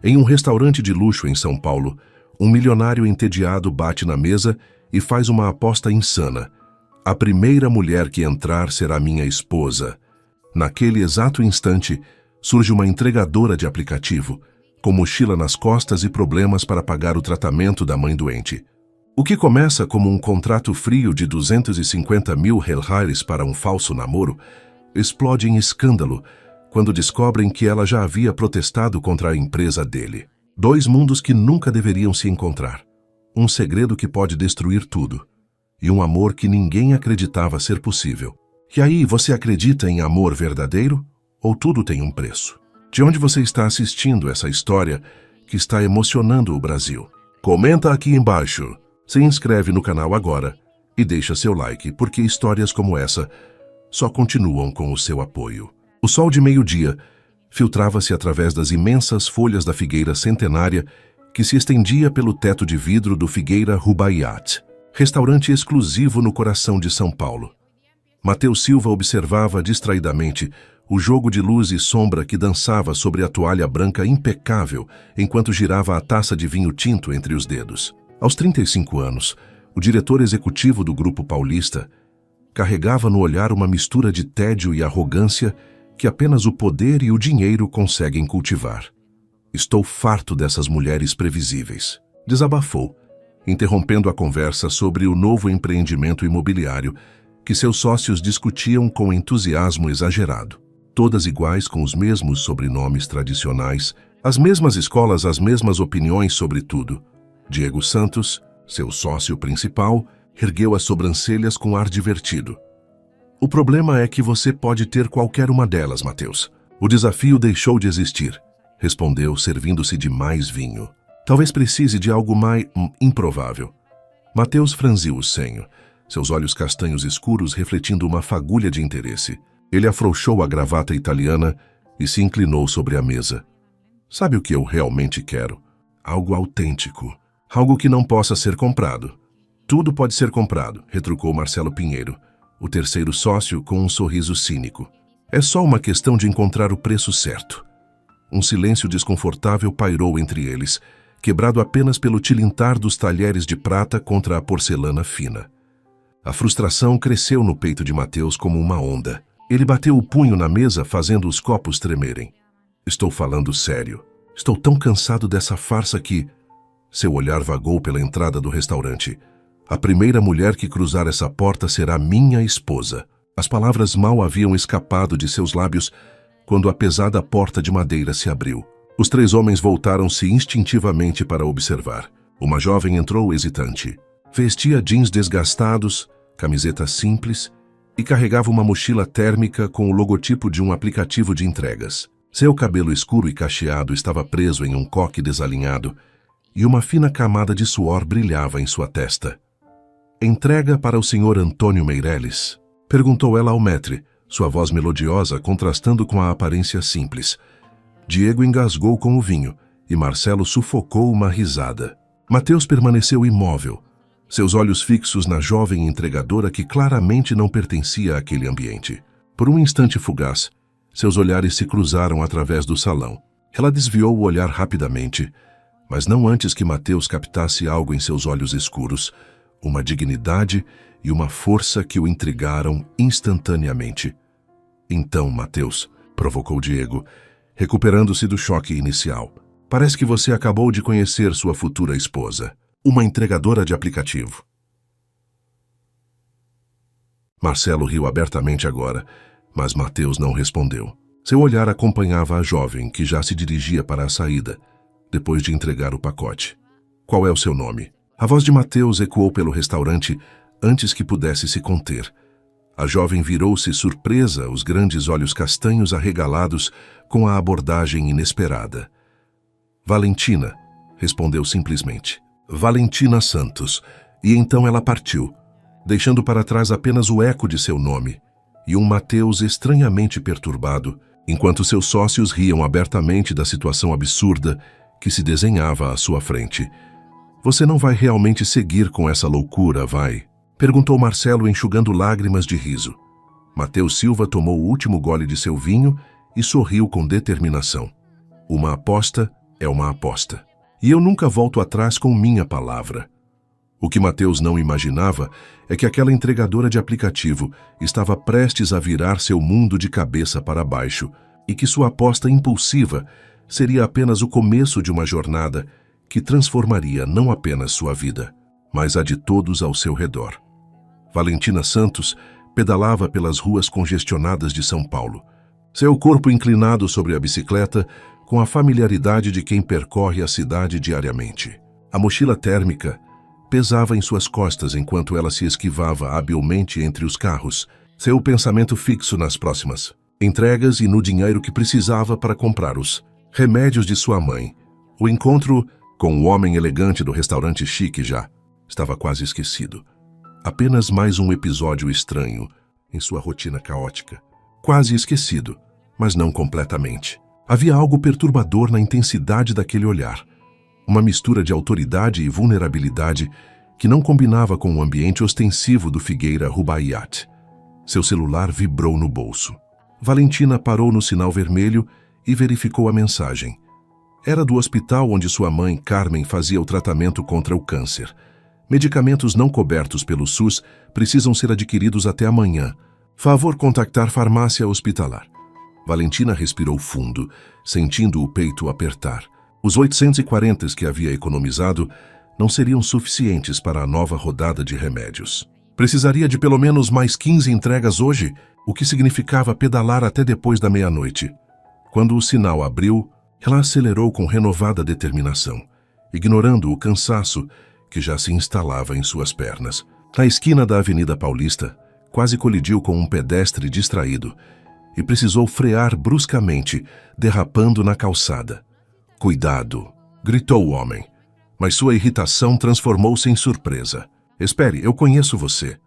Em um restaurante de luxo em São Paulo, um milionário entediado bate na mesa e faz uma aposta insana. A primeira mulher que entrar será minha esposa. Naquele exato instante, surge uma entregadora de aplicativo, com mochila nas costas e problemas para pagar o tratamento da mãe doente. O que começa como um contrato frio de 250 mil reais para um falso namoro, explode em escândalo quando descobrem que ela já havia protestado contra a empresa dele. Dois mundos que nunca deveriam se encontrar. Um segredo que pode destruir tudo. E um amor que ninguém acreditava ser possível. E aí, você acredita em amor verdadeiro? Ou tudo tem um preço? De onde você está assistindo essa história que está emocionando o Brasil? Comenta aqui embaixo. Se inscreve no canal agora e deixa seu like, porque histórias como essa só continuam com o seu apoio. O sol de meio-dia filtrava-se através das imensas folhas da figueira centenária que se estendia pelo teto de vidro do Figueira Rubaiyat, restaurante exclusivo no coração de São Paulo. Matheus Silva observava distraidamente o jogo de luz e sombra que dançava sobre a toalha branca impecável enquanto girava a taça de vinho tinto entre os dedos. Aos 35 anos, o diretor executivo do Grupo Paulista carregava no olhar uma mistura de tédio e arrogância que apenas o poder e o dinheiro conseguem cultivar. Estou farto dessas mulheres previsíveis, desabafou, interrompendo a conversa sobre o novo empreendimento imobiliário que seus sócios discutiam com entusiasmo exagerado. Todas iguais, com os mesmos sobrenomes tradicionais, as mesmas escolas, as mesmas opiniões sobre tudo. Diego Santos, seu sócio principal, ergueu as sobrancelhas com ar divertido. O problema é que você pode ter qualquer uma delas, Matheus. O desafio deixou de existir, respondeu, servindo-se de mais vinho. Talvez precise de algo mais improvável. Matheus franziu o senho, seus olhos castanhos escuros refletindo uma fagulha de interesse. Ele afrouxou a gravata italiana e se inclinou sobre a mesa. Sabe o que eu realmente quero? Algo autêntico. Algo que não possa ser comprado. Tudo pode ser comprado, retrucou Marcelo Pinheiro, o terceiro sócio, com um sorriso cínico. É só uma questão de encontrar o preço certo. Um silêncio desconfortável pairou entre eles, quebrado apenas pelo tilintar dos talheres de prata contra a porcelana fina. A frustração cresceu no peito de Matheus como uma onda. Ele bateu o punho na mesa, fazendo os copos tremerem. Estou falando sério. Estou tão cansado dessa farsa que... Seu olhar vagou pela entrada do restaurante. A primeira mulher que cruzar essa porta será minha esposa. As palavras mal haviam escapado de seus lábios quando a pesada porta de madeira se abriu. Os três homens voltaram-se instintivamente para observar. Uma jovem entrou hesitante. Vestia jeans desgastados, camiseta simples e carregava uma mochila térmica com o logotipo de um aplicativo de entregas. Seu cabelo escuro e cacheado estava preso em um coque desalinhado e uma fina camada de suor brilhava em sua testa. «Entrega para o senhor Antônio Meireles?» perguntou ela ao maître, sua voz melodiosa contrastando com a aparência simples. Diego engasgou com o vinho e Marcelo sufocou uma risada. Matheus permaneceu imóvel, seus olhos fixos na jovem entregadora que claramente não pertencia àquele ambiente. Por um instante fugaz, seus olhares se cruzaram através do salão. Ela desviou o olhar rapidamente, mas não antes que Matheus captasse algo em seus olhos escuros, uma dignidade e uma força que o intrigaram instantaneamente. Então, Matheus, provocou Diego, recuperando-se do choque inicial. Parece que você acabou de conhecer sua futura esposa, uma entregadora de aplicativo. Marcelo riu abertamente agora, mas Matheus não respondeu. Seu olhar acompanhava a jovem que já se dirigia para a saída, depois de entregar o pacote. Qual é o seu nome? A voz de Matheus ecoou pelo restaurante antes que pudesse se conter. A jovem virou-se surpresa, os grandes olhos castanhos arregalados com a abordagem inesperada. Valentina, respondeu simplesmente. Valentina Santos. E então ela partiu, deixando para trás apenas o eco de seu nome e um Matheus estranhamente perturbado, enquanto seus sócios riam abertamente da situação absurda que se desenhava à sua frente. Você não vai realmente seguir com essa loucura, vai? Perguntou Marcelo, enxugando lágrimas de riso. Matheus Silva tomou o último gole de seu vinho e sorriu com determinação. Uma aposta É uma aposta. E eu nunca volto atrás com minha palavra. O que Mateus não imaginava é que aquela entregadora de aplicativo estava prestes a virar seu mundo de cabeça para baixo e que sua aposta impulsiva seria apenas o começo de uma jornada que transformaria não apenas sua vida, mas a de todos ao seu redor. Valentina Santos pedalava pelas ruas congestionadas de São Paulo, seu corpo inclinado sobre a bicicleta com a familiaridade de quem percorre a cidade diariamente. A mochila térmica pesava em suas costas enquanto ela se esquivava habilmente entre os carros, seu pensamento fixo nas próximas entregas e no dinheiro que precisava para comprar os remédios de sua mãe. O encontro com o homem elegante do restaurante chique já estava quase esquecido. Apenas mais um episódio estranho em sua rotina caótica. Quase esquecido, mas não completamente. Havia algo perturbador na intensidade daquele olhar. Uma mistura de autoridade e vulnerabilidade que não combinava com o ambiente ostensivo do Figueira Rubaiyat. Seu celular vibrou no bolso. Valentina parou no sinal vermelho e verificou a mensagem. Era do hospital onde sua mãe, Carmen, fazia o tratamento contra o câncer. Medicamentos não cobertos pelo SUS precisam ser adquiridos até amanhã. Favor contactar farmácia hospitalar. Valentina respirou fundo, sentindo o peito apertar. Os 840 que havia economizado não seriam suficientes para a nova rodada de remédios. Precisaria de pelo menos mais 15 entregas hoje, o que significava pedalar até depois da meia-noite. Quando o sinal abriu, ela acelerou com renovada determinação, ignorando o cansaço que já se instalava em suas pernas. Na esquina da Avenida Paulista, quase colidiu com um pedestre distraído e precisou frear bruscamente, derrapando na calçada. "Cuidado!" gritou o homem, mas sua irritação transformou-se em surpresa. "Espere, eu conheço você."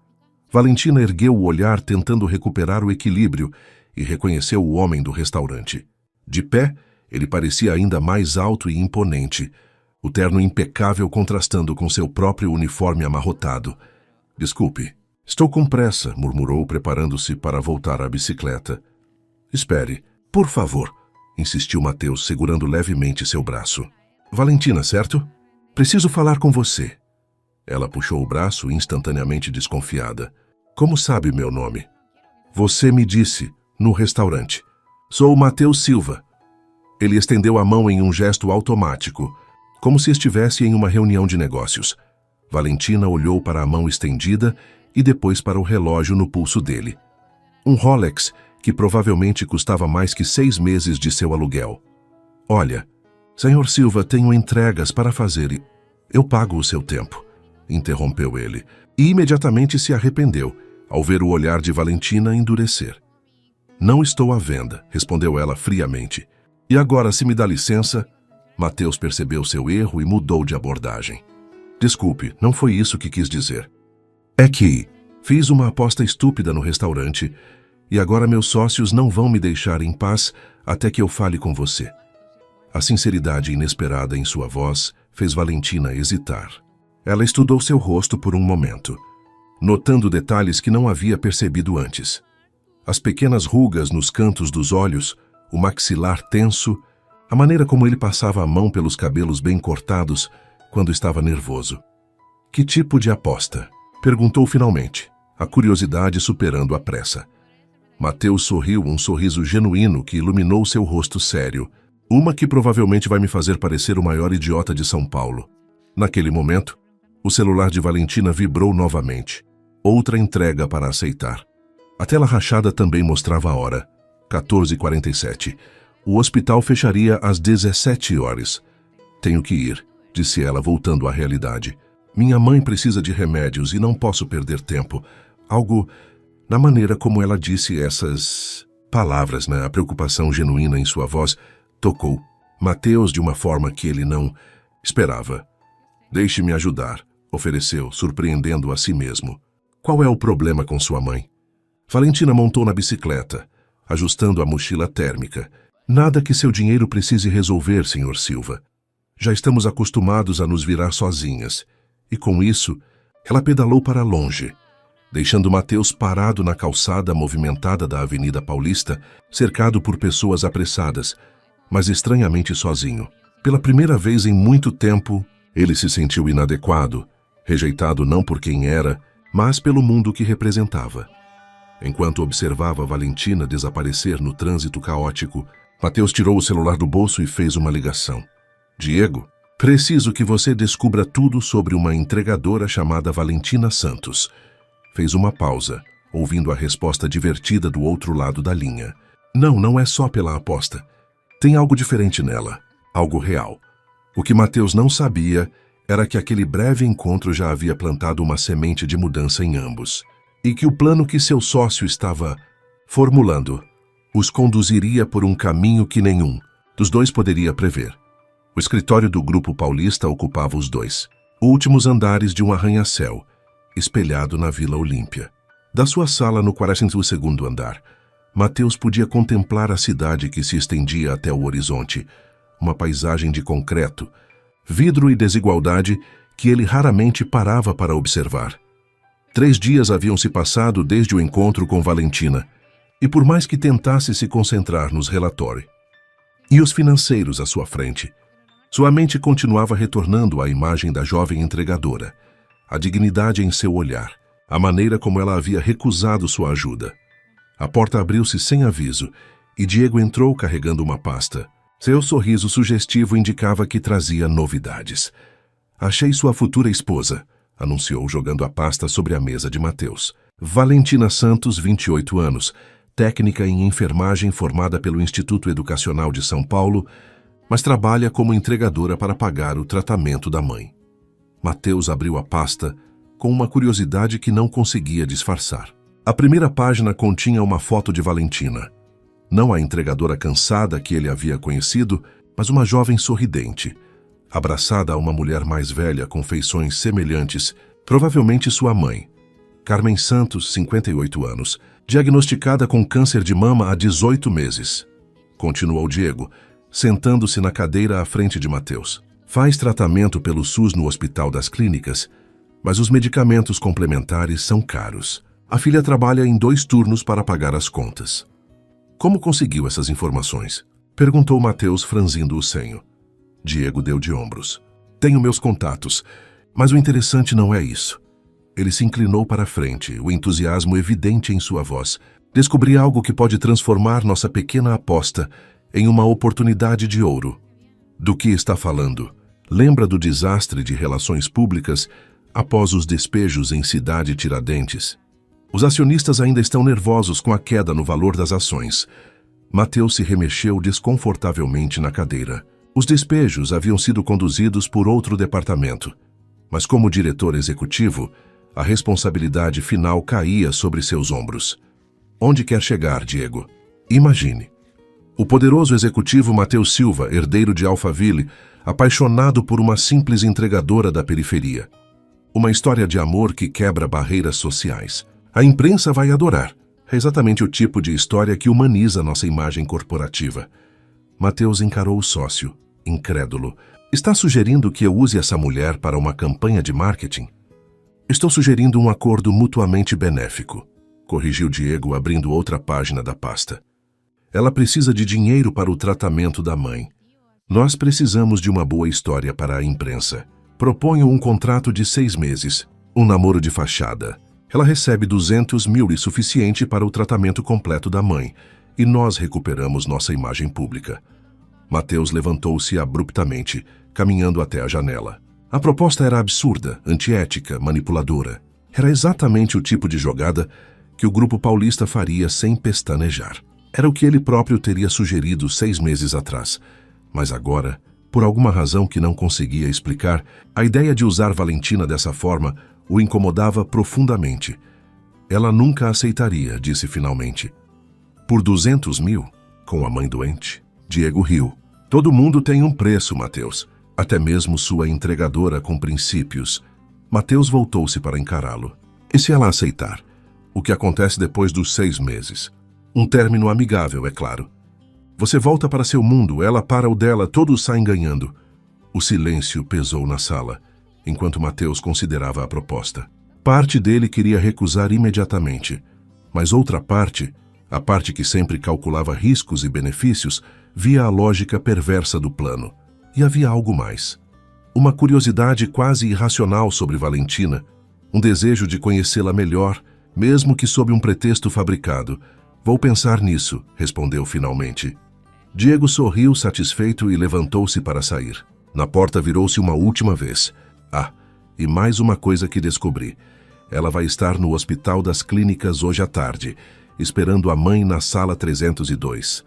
Valentina ergueu o olhar tentando recuperar o equilíbrio e reconheceu o homem do restaurante. De pé, ele parecia ainda mais alto e imponente, o terno impecável contrastando com seu próprio uniforme amarrotado. "Desculpe, estou com pressa", murmurou, preparando-se para voltar à bicicleta. "Espere, por favor", insistiu Mateus, segurando levemente seu braço. "Valentina, certo? Preciso falar com você." Ela puxou o braço, instantaneamente desconfiada. "Como sabe meu nome?" "Você me disse, no restaurante." "Sou Mateus Silva." Ele estendeu a mão em um gesto automático, como se estivesse em uma reunião de negócios. Valentina olhou para a mão estendida e depois para o relógio no pulso dele. Um Rolex que provavelmente custava mais que 6 meses de seu aluguel. "Olha, Senhor Silva, tenho entregas para fazer e eu pago o seu tempo", interrompeu ele, e imediatamente se arrependeu ao ver o olhar de Valentina endurecer. "Não estou à venda", respondeu ela friamente. "E agora, se me dá licença..." Mateus percebeu seu erro e mudou de abordagem. "Desculpe, não foi isso que quis dizer. É que fiz uma aposta estúpida no restaurante e agora meus sócios não vão me deixar em paz até que eu fale com você." A sinceridade inesperada em sua voz fez Valentina hesitar. Ela estudou seu rosto por um momento, notando detalhes que não havia percebido antes. As pequenas rugas nos cantos dos olhos, o maxilar tenso, a maneira como ele passava a mão pelos cabelos bem cortados quando estava nervoso. "Que tipo de aposta?" perguntou finalmente, a curiosidade superando a pressa. Mateus sorriu, um sorriso genuíno que iluminou seu rosto sério. "Uma que provavelmente vai me fazer parecer o maior idiota de São Paulo." Naquele momento, o celular de Valentina vibrou novamente. Outra entrega para aceitar. A tela rachada também mostrava a hora. 14h47. O hospital fecharia às 17 horas. "Tenho que ir", disse ela, voltando à realidade. "Minha mãe precisa de remédios e não posso perder tempo." Algo na maneira como ela disse essas palavras, a preocupação genuína em sua voz, tocou Mateus de uma forma que ele não esperava. "Deixe-me ajudar", ofereceu, surpreendendo a si mesmo. "Qual é o problema com sua mãe?" Valentina montou na bicicleta, ajustando a mochila térmica. "Nada que seu dinheiro precise resolver, Sr. Silva. Já estamos acostumados a nos virar sozinhas." E com isso, ela pedalou para longe, deixando Mateus parado na calçada movimentada da Avenida Paulista, cercado por pessoas apressadas, mas estranhamente sozinho. Pela primeira vez em muito tempo, ele se sentiu inadequado, rejeitado não por quem era, mas pelo mundo que representava. Enquanto observava Valentina desaparecer no trânsito caótico, Mateus tirou o celular do bolso e fez uma ligação. Diego, preciso que você descubra tudo sobre uma entregadora chamada Valentina Santos. Fez uma pausa, ouvindo a resposta divertida do outro lado da linha. Não é só pela aposta. Tem algo diferente nela, algo real. O que Mateus não sabia era que aquele breve encontro já havia plantado uma semente de mudança em ambos, e que o plano que seu sócio estava formulando os conduziria por um caminho que nenhum dos dois poderia prever. O escritório do Grupo Paulista ocupava os dois últimos andares de um arranha-céu, espelhado na Vila Olímpia. Da sua sala no 42º andar, Mateus podia contemplar a cidade que se estendia até o horizonte, uma paisagem de concreto, vidro e desigualdade que ele raramente parava para observar. 3 dias haviam se passado desde o encontro com Valentina, e por mais que tentasse se concentrar nos relatórios e os financeiros à sua frente, sua mente continuava retornando à imagem da jovem entregadora, a dignidade em seu olhar, a maneira como ela havia recusado sua ajuda. A porta abriu-se sem aviso e Diego entrou carregando uma pasta. Seu sorriso sugestivo indicava que trazia novidades. Achei sua futura esposa, anunciou jogando a pasta sobre a mesa de Mateus. Valentina Santos, 28 anos, técnica em enfermagem formada pelo Instituto Educacional de São Paulo, mas trabalha como entregadora para pagar o tratamento da mãe. Mateus abriu a pasta com uma curiosidade que não conseguia disfarçar. A primeira página continha uma foto de Valentina. Não a entregadora cansada que ele havia conhecido, mas uma jovem sorridente, abraçada a uma mulher mais velha com feições semelhantes, provavelmente sua mãe. Carmen Santos, 58 anos, diagnosticada com câncer de mama há 18 meses. Continuou Diego, sentando-se na cadeira à frente de Mateus. Faz tratamento pelo SUS no Hospital das Clínicas, mas os medicamentos complementares são caros. A filha trabalha em 2 turnos para pagar as contas. Como conseguiu essas informações? Perguntou Mateus, franzindo o senho. Diego deu de ombros. Tenho meus contatos, mas o interessante não é isso. Ele se inclinou para a frente, o entusiasmo evidente em sua voz. Descobri algo que pode transformar nossa pequena aposta em uma oportunidade de ouro. Do que está falando? Lembra do desastre de relações públicas após os despejos em Cidade Tiradentes? Os acionistas ainda estão nervosos com a queda no valor das ações. Mateus se remexeu desconfortavelmente na cadeira. Os despejos haviam sido conduzidos por outro departamento, mas como diretor executivo, a responsabilidade final caía sobre seus ombros. Onde quer chegar, Diego? Imagine. O poderoso executivo Mateus Silva, herdeiro de Alphaville, apaixonado por uma simples entregadora da periferia. Uma história de amor que quebra barreiras sociais. A imprensa vai adorar. É exatamente o tipo de história que humaniza nossa imagem corporativa. Mateus encarou o sócio, incrédulo. Está sugerindo que eu use essa mulher para uma campanha de marketing? Estou sugerindo um acordo mutuamente benéfico, corrigiu Diego, abrindo outra página da pasta. Ela precisa de dinheiro para o tratamento da mãe. Nós precisamos de uma boa história para a imprensa. Proponho um contrato de 6 meses, um namoro de fachada. Ela recebe 200 mil e suficiente para o tratamento completo da mãe, e nós recuperamos nossa imagem pública. Mateus levantou-se abruptamente, caminhando até a janela. A proposta era absurda, antiética, manipuladora. Era exatamente o tipo de jogada que o Grupo Paulista faria sem pestanejar. Era o que ele próprio teria sugerido 6 meses atrás. Mas agora, por alguma razão que não conseguia explicar, a ideia de usar Valentina dessa forma o incomodava profundamente. Ela nunca aceitaria, disse finalmente. Por 200 mil? Com a mãe doente? Diego riu. Todo mundo tem um preço, Mateus. Até mesmo sua entregadora com princípios. Mateus voltou-se para encará-lo. E se ela aceitar? O que acontece depois dos 6 meses? Um término amigável, é claro. Você volta para seu mundo, ela para o dela, todos saem ganhando. O silêncio pesou na sala, enquanto Mateus considerava a proposta. Parte dele queria recusar imediatamente, mas outra parte, a parte que sempre calculava riscos e benefícios, via a lógica perversa do plano. E havia algo mais. Uma curiosidade quase irracional sobre Valentina, um desejo de conhecê-la melhor, mesmo que sob um pretexto fabricado. Vou pensar nisso, respondeu finalmente. Diego sorriu satisfeito e levantou-se para sair. Na porta virou-se uma última vez. E mais uma coisa que descobri. Ela vai estar no Hospital das Clínicas hoje à tarde, esperando a mãe na sala 302.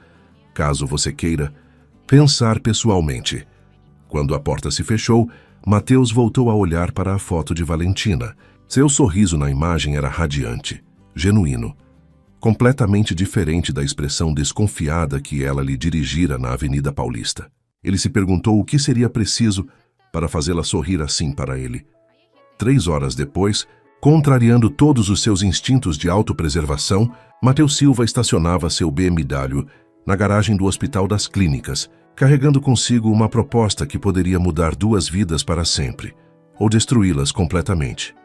Caso você queira pensar pessoalmente. Quando a porta se fechou, Mateus voltou a olhar para a foto de Valentina. Seu sorriso na imagem era radiante, genuíno, completamente diferente da expressão desconfiada que ela lhe dirigira na Avenida Paulista. Ele se perguntou o que seria preciso para fazê-la sorrir assim para ele. 3 horas depois, contrariando todos os seus instintos de autopreservação, Mateus Silva estacionava seu BMW na garagem do Hospital das Clínicas, carregando consigo uma proposta que poderia mudar 2 vidas para sempre, ou destruí-las completamente.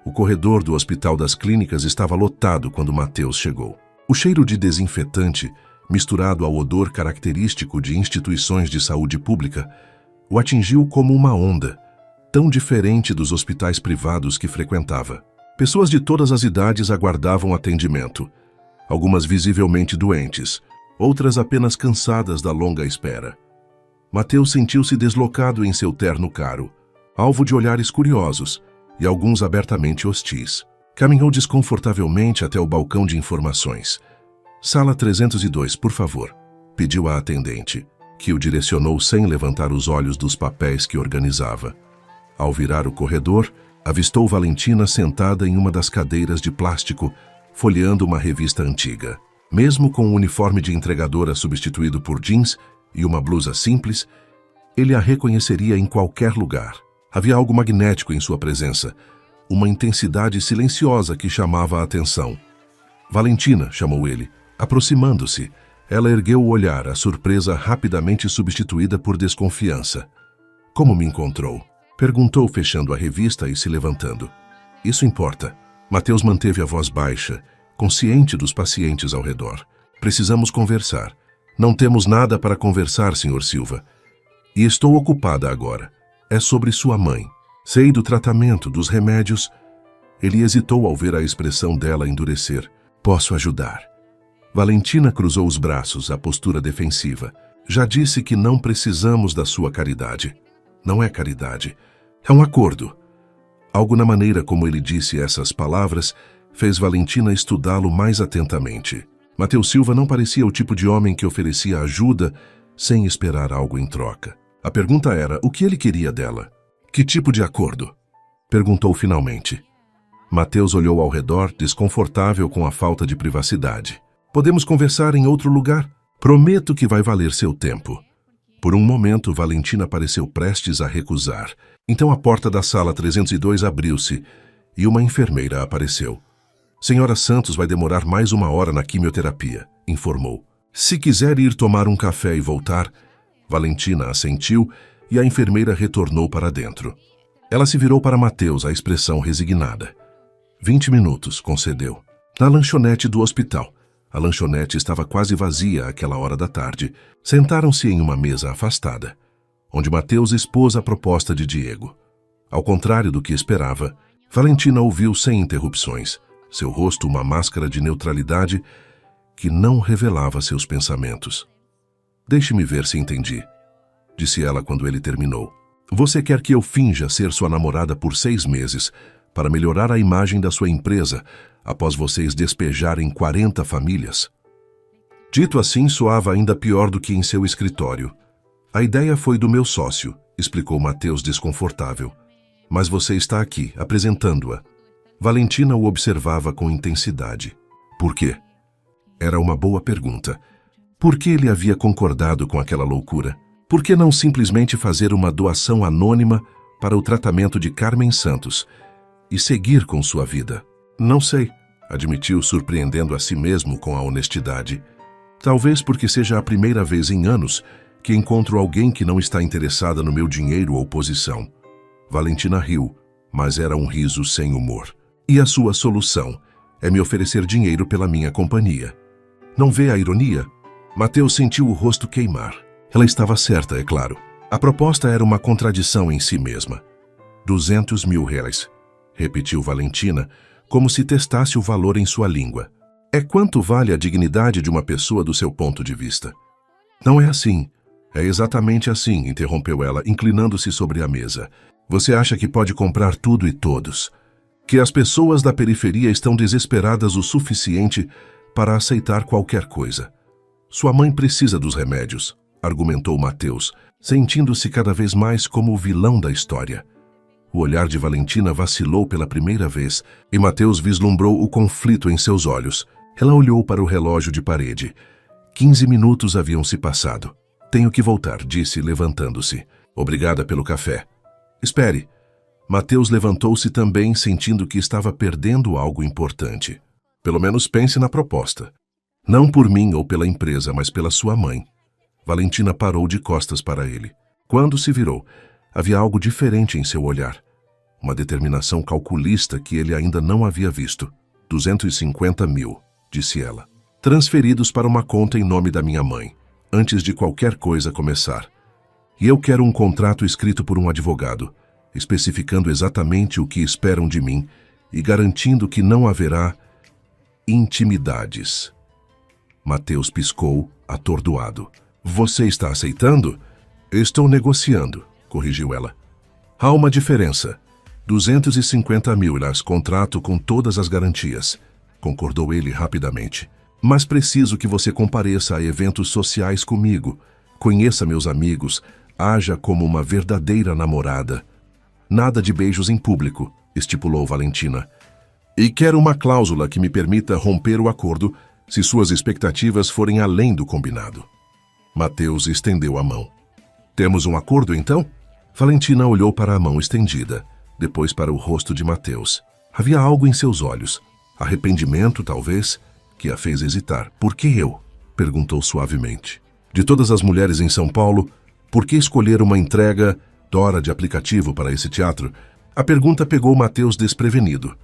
O corredor do Hospital das Clínicas estava lotado quando Mateus chegou. O cheiro de desinfetante, misturado ao odor característico de instituições de saúde pública, o atingiu como uma onda, tão diferente dos hospitais privados que frequentava. Pessoas de todas as idades aguardavam atendimento, algumas visivelmente doentes, outras apenas cansadas da longa espera. Mateus sentiu-se deslocado em seu terno caro, alvo de olhares curiosos e alguns abertamente hostis. Caminhou desconfortavelmente até o balcão de informações. Sala 302, por favor, pediu a atendente, que o direcionou sem levantar os olhos dos papéis que organizava. Ao virar o corredor, avistou Valentina sentada em uma das cadeiras de plástico, folheando uma revista antiga. Mesmo com o uniforme de entregadora substituído por jeans e uma blusa simples, ele a reconheceria em qualquer lugar. Havia algo magnético em sua presença, uma intensidade silenciosa que chamava a atenção. Valentina, chamou ele, aproximando-se. Ela ergueu o olhar, a surpresa rapidamente substituída por desconfiança. Como me encontrou? Perguntou, fechando a revista e se levantando. Isso importa. Mateus manteve a voz baixa, consciente dos pacientes ao redor. Precisamos conversar. Não temos nada para conversar, Sr. Silva. E estou ocupada agora. É sobre sua mãe. Sei do tratamento, dos remédios. Ele hesitou ao ver a expressão dela endurecer. Posso ajudar. Valentina cruzou os braços, a postura defensiva. Já disse que não precisamos da sua caridade. Não é caridade. É um acordo. Algo na maneira como ele disse essas palavras fez Valentina estudá-lo mais atentamente. Mateus Silva não parecia o tipo de homem que oferecia ajuda sem esperar algo em troca. A pergunta era o que ele queria dela. Que tipo de acordo? Perguntou finalmente. Mateus olhou ao redor, desconfortável com a falta de privacidade. Podemos conversar em outro lugar? Prometo que vai valer seu tempo. Por um momento, Valentina pareceu prestes a recusar. Então a porta da sala 302 abriu-se e uma enfermeira apareceu. Senhora Santos vai demorar mais 1 hora na quimioterapia, informou. Se quiser ir tomar um café e voltar... Valentina assentiu e a enfermeira retornou para dentro. Ela se virou para Mateus, a expressão resignada. 20 minutos, concedeu. Na lanchonete do hospital. A lanchonete estava quase vazia àquela hora da tarde. Sentaram-se em uma mesa afastada, onde Mateus expôs a proposta de Diego. Ao contrário do que esperava, Valentina ouviu sem interrupções, seu rosto uma máscara de neutralidade que não revelava seus pensamentos. Deixe-me ver se entendi, disse ela quando ele terminou. Você quer que eu finja ser sua namorada por 6 meses para melhorar a imagem da sua empresa após vocês despejarem 40 famílias? Dito assim, soava ainda pior do que em seu escritório. A ideia foi do meu sócio, explicou Mateus desconfortável. Mas você está aqui, apresentando-a. Valentina o observava com intensidade. Por quê? Era uma boa pergunta. Por que ele havia concordado com aquela loucura? Por que não simplesmente fazer uma doação anônima para o tratamento de Carmen Santos e seguir com sua vida? Não sei, admitiu, surpreendendo a si mesmo com a honestidade. Talvez porque seja a primeira vez em anos que encontro alguém que não está interessada no meu dinheiro ou posição. Valentina riu, mas era um riso sem humor. E a sua solução é me oferecer dinheiro pela minha companhia. Não vê a ironia? Mateus sentiu o rosto queimar. Ela estava certa, é claro. A proposta era uma contradição em si mesma. 200 mil reais, repetiu Valentina, como se testasse o valor em sua língua. É quanto vale a dignidade de uma pessoa do seu ponto de vista. Não é assim. É exatamente assim, interrompeu ela, inclinando-se sobre a mesa. Você acha que pode comprar tudo e todos? Que as pessoas da periferia estão desesperadas o suficiente para aceitar qualquer coisa. Sua mãe precisa dos remédios, argumentou Mateus, sentindo-se cada vez mais como o vilão da história. O olhar de Valentina vacilou pela primeira vez e Mateus vislumbrou o conflito em seus olhos. Ela olhou para o relógio de parede. 15 minutos haviam se passado. Tenho que voltar, disse, levantando-se. Obrigada pelo café. Espere. Mateus levantou-se também, sentindo que estava perdendo algo importante. Pelo menos pense na proposta. Não por mim ou pela empresa, mas pela sua mãe. Valentina parou de costas para ele. Quando se virou, havia algo diferente em seu olhar. Uma determinação calculista que ele ainda não havia visto. 250 mil, disse ela. Transferidos para uma conta em nome da minha mãe, antes de qualquer coisa começar. E eu quero um contrato escrito por um advogado, especificando exatamente o que esperam de mim e garantindo que não haverá intimidades. Mateus piscou, atordoado. Você está aceitando? Estou negociando, corrigiu ela. Há uma diferença. 250 mil, contrato com todas as garantias, concordou ele rapidamente. Mas preciso que você compareça a eventos sociais comigo, conheça meus amigos, haja como uma verdadeira namorada. Nada de beijos em público, estipulou Valentina. E quero uma cláusula que me permita romper o acordo se suas expectativas forem além do combinado. Mateus estendeu a mão. Temos um acordo, então? Valentina olhou para a mão estendida, depois para o rosto de Mateus. Havia algo em seus olhos, arrependimento, talvez, que a fez hesitar. Por que eu? Perguntou suavemente. De todas as mulheres em São Paulo, por que escolher uma entrega Dora de aplicativo para esse teatro? A pergunta pegou Mateus desprevenido.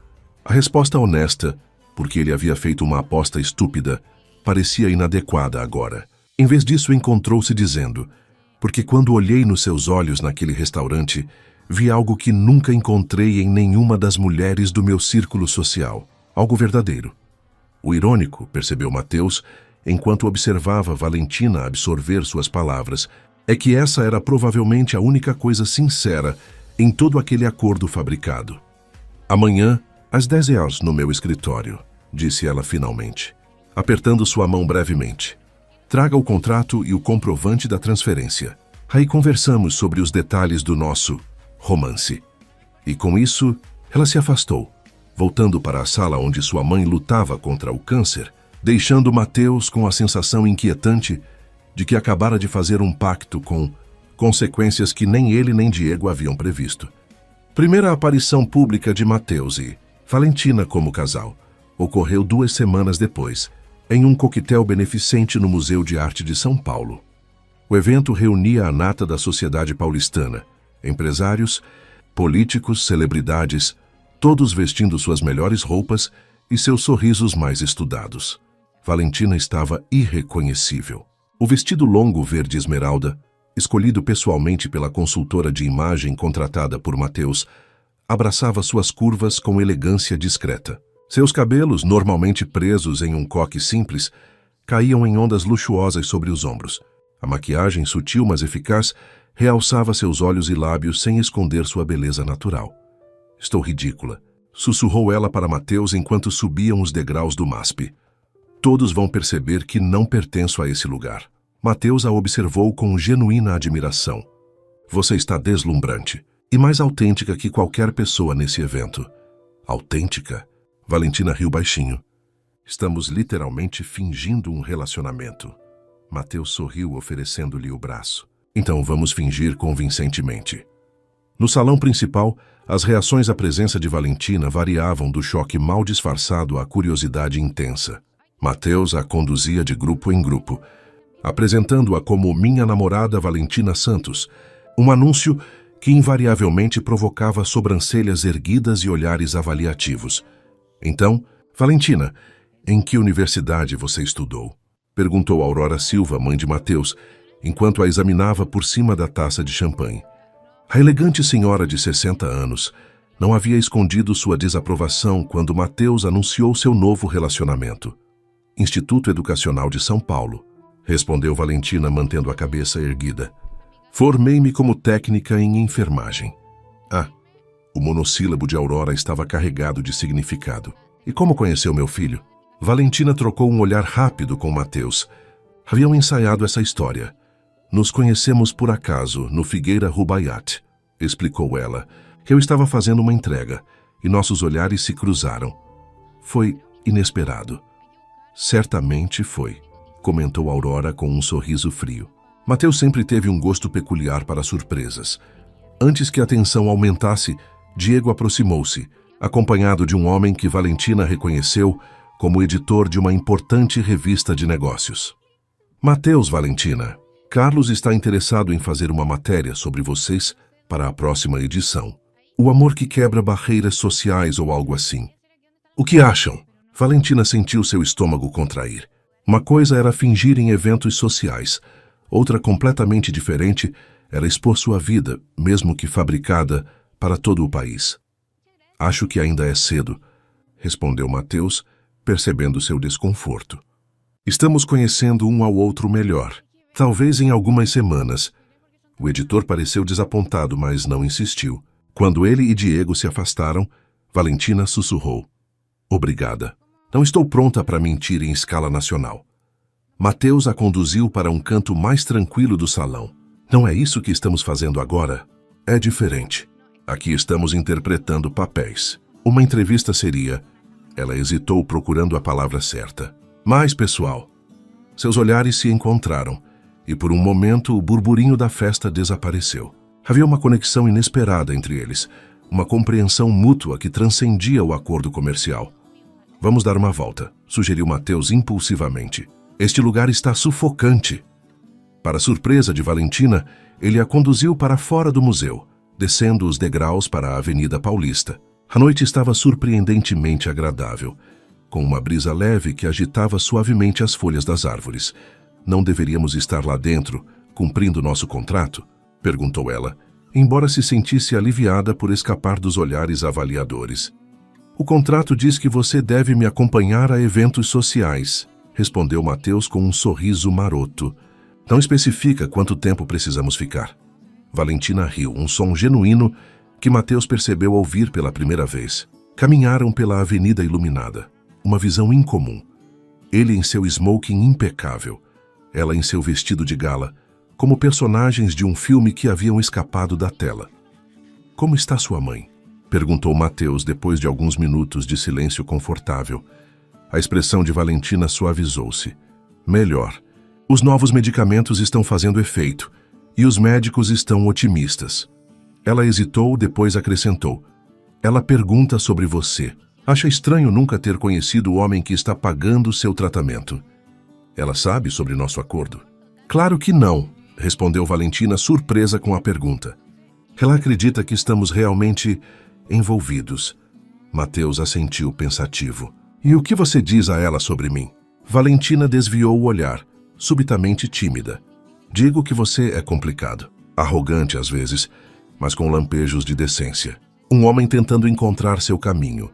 A resposta honesta, porque ele havia feito uma aposta estúpida, parecia inadequada agora. Em vez disso, encontrou-se dizendo, porque quando olhei nos seus olhos naquele restaurante, vi algo que nunca encontrei em nenhuma das mulheres do meu círculo social. Algo verdadeiro. O irônico, percebeu Mateus, enquanto observava Valentina absorver suas palavras, é que essa era provavelmente a única coisa sincera em todo aquele acordo fabricado. Amanhã, às 10 horas no meu escritório, disse ela finalmente, apertando sua mão brevemente. Traga o contrato e o comprovante da transferência. Aí conversamos sobre os detalhes do nosso romance. E com isso, ela se afastou, voltando para a sala onde sua mãe lutava contra o câncer, deixando Mateus com a sensação inquietante de que acabara de fazer um pacto com consequências que nem ele nem Diego haviam previsto. Primeira aparição pública de Mateus e Valentina como casal ocorreu 2 semanas depois, em um coquetel beneficente no Museu de Arte de São Paulo. O evento reunia a nata da sociedade paulistana, empresários, políticos, celebridades, todos vestindo suas melhores roupas e seus sorrisos mais estudados. Valentina estava irreconhecível. O vestido longo verde esmeralda, escolhido pessoalmente pela consultora de imagem contratada por Mateus, abraçava suas curvas com elegância discreta. Seus cabelos, normalmente presos em um coque simples, caíam em ondas luxuosas sobre os ombros. A maquiagem, sutil mas eficaz, realçava seus olhos e lábios sem esconder sua beleza natural. Estou ridícula, sussurrou ela para Mateus enquanto subiam os degraus do MASP. Todos vão perceber que não pertenço a esse lugar. Mateus a observou com genuína admiração. Você está deslumbrante e mais autêntica que qualquer pessoa nesse evento. Autêntica? Valentina riu baixinho. Estamos literalmente fingindo um relacionamento. Mateus sorriu, oferecendo-lhe o braço. Então vamos fingir convincentemente. No salão principal, as reações à presença de Valentina variavam do choque mal disfarçado à curiosidade intensa. Mateus a conduzia de grupo em grupo, apresentando-a como minha namorada Valentina Santos, um anúncio que invariavelmente provocava sobrancelhas erguidas e olhares avaliativos. Então, Valentina, em que universidade você estudou? Perguntou Aurora Silva, mãe de Mateus, enquanto a examinava por cima da taça de champanhe. A elegante senhora de 60 anos não havia escondido sua desaprovação quando Mateus anunciou seu novo relacionamento. Instituto Educacional de São Paulo, respondeu Valentina mantendo a cabeça erguida. Formei-me como técnica em enfermagem. Ah, o monossílabo de Aurora estava carregado de significado. E como conheceu meu filho? Valentina trocou um olhar rápido com Mateus. Haviam ensaiado essa história. Nos conhecemos por acaso, no Figueira Rubaiyat, explicou ela. Eu estava fazendo uma entrega, e nossos olhares se cruzaram. Foi inesperado. Certamente foi, comentou Aurora com um sorriso frio. Mateus sempre teve um gosto peculiar para surpresas. Antes que a tensão aumentasse, Diego aproximou-se, acompanhado de um homem que Valentina reconheceu como editor de uma importante revista de negócios. Mateus, Valentina, Carlos está interessado em fazer uma matéria sobre vocês para a próxima edição. O amor que quebra barreiras sociais ou algo assim. O que acham? Valentina sentiu seu estômago contrair. Uma coisa era fingir em eventos sociais. Outra completamente diferente era expor sua vida, mesmo que fabricada, para todo o país. Acho que ainda é cedo, respondeu Mateus, percebendo seu desconforto. Estamos conhecendo um ao outro melhor. Talvez em algumas semanas. O editor pareceu desapontado, mas não insistiu. Quando ele e Diego se afastaram, Valentina sussurrou. Obrigada. Não estou pronta para mentir em escala nacional. Mateus a conduziu para um canto mais tranquilo do salão. Não é isso que estamos fazendo agora? É diferente. Aqui estamos interpretando papéis. Uma entrevista seria... Ela hesitou procurando a palavra certa. Mais pessoal. Seus olhares se encontraram, e por um momento o burburinho da festa desapareceu. Havia uma conexão inesperada entre eles, uma compreensão mútua que transcendia o acordo comercial. Vamos dar uma volta, sugeriu Mateus impulsivamente. Este lugar está sufocante. Para surpresa de Valentina, ele a conduziu para fora do museu, descendo os degraus para a Avenida Paulista. A noite estava surpreendentemente agradável, com uma brisa leve que agitava suavemente as folhas das árvores. Não deveríamos estar lá dentro, cumprindo nosso contrato? Perguntou ela, embora se sentisse aliviada por escapar dos olhares avaliadores. O contrato diz que você deve me acompanhar a eventos sociais, respondeu Mateus com um sorriso maroto. Não especifica quanto tempo precisamos ficar. Valentina riu, um som genuíno que Mateus percebeu ouvir pela primeira vez. Caminharam pela avenida iluminada, uma visão incomum. Ele em seu smoking impecável, ela em seu vestido de gala, como personagens de um filme que haviam escapado da tela. Como está sua mãe? Perguntou Mateus depois de alguns minutos de silêncio confortável. A expressão de Valentina suavizou-se. Melhor. Os novos medicamentos estão fazendo efeito, e os médicos estão otimistas. Ela hesitou, depois acrescentou. Ela pergunta sobre você. Acha estranho nunca ter conhecido o homem que está pagando seu tratamento. Ela sabe sobre nosso acordo? Claro que não, respondeu Valentina, surpresa com a pergunta. Ela acredita que estamos realmente envolvidos. Mateus assentiu pensativo. E o que você diz a ela sobre mim? Valentina desviou o olhar, subitamente tímida. Digo que você é complicado, arrogante às vezes, mas com lampejos de decência. Um homem tentando encontrar seu caminho.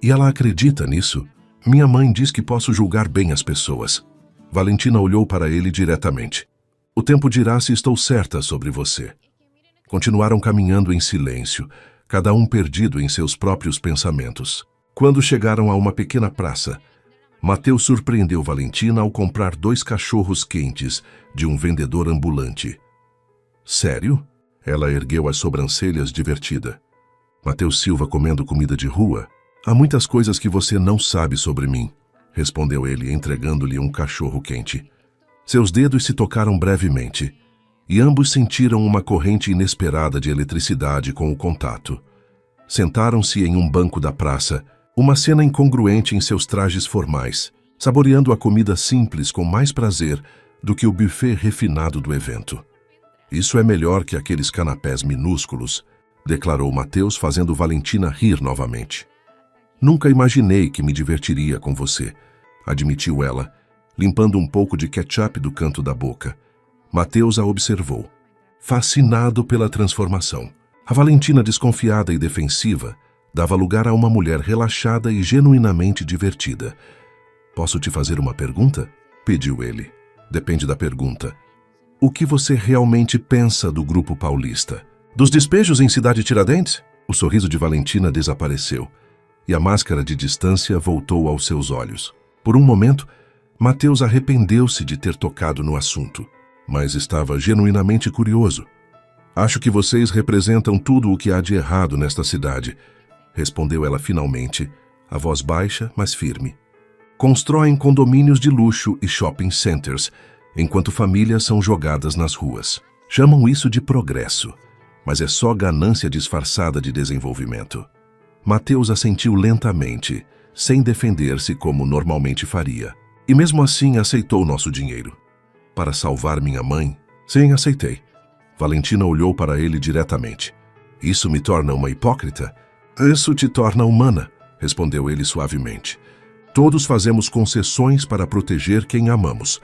E ela acredita nisso? Minha mãe diz que posso julgar bem as pessoas. Valentina olhou para ele diretamente. O tempo dirá se estou certa sobre você. Continuaram caminhando em silêncio, cada um perdido em seus próprios pensamentos. Quando chegaram a uma pequena praça, Mateus surpreendeu Valentina ao comprar 2 cachorros quentes de um vendedor ambulante. Sério? Ela ergueu as sobrancelhas divertida. Mateus Silva comendo comida de rua? Há muitas coisas que você não sabe sobre mim, respondeu ele, entregando-lhe um cachorro quente. Seus dedos se tocaram brevemente, e ambos sentiram uma corrente inesperada de eletricidade com o contato. Sentaram-se em um banco da praça, uma cena incongruente em seus trajes formais, saboreando a comida simples com mais prazer do que o buffet refinado do evento. Isso é melhor que aqueles canapés minúsculos, declarou Mateus, fazendo Valentina rir novamente. Nunca imaginei que me divertiria com você, admitiu ela, limpando um pouco de ketchup do canto da boca. Mateus a observou, fascinado pela transformação. A Valentina, desconfiada e defensiva, dava lugar a uma mulher relaxada e genuinamente divertida. "Posso te fazer uma pergunta?" pediu ele. "Depende da pergunta. O que você realmente pensa do Grupo Paulista? Dos despejos em Cidade Tiradentes?" O sorriso de Valentina desapareceu e a máscara de distância voltou aos seus olhos. Por um momento, Mateus arrependeu-se de ter tocado no assunto, mas estava genuinamente curioso. "Acho que vocês representam tudo o que há de errado nesta cidade", respondeu ela finalmente, a voz baixa, mas firme. "Constroem condomínios de luxo e shopping centers, enquanto famílias são jogadas nas ruas. Chamam isso de progresso, mas é só ganância disfarçada de desenvolvimento." Mateus assentiu lentamente, sem defender-se como normalmente faria. "E mesmo assim aceitou nosso dinheiro. Para salvar minha mãe?" "Sim, aceitei." Valentina olhou para ele diretamente. "Isso me torna uma hipócrita?" "Isso te torna humana", respondeu ele suavemente. "Todos fazemos concessões para proteger quem amamos."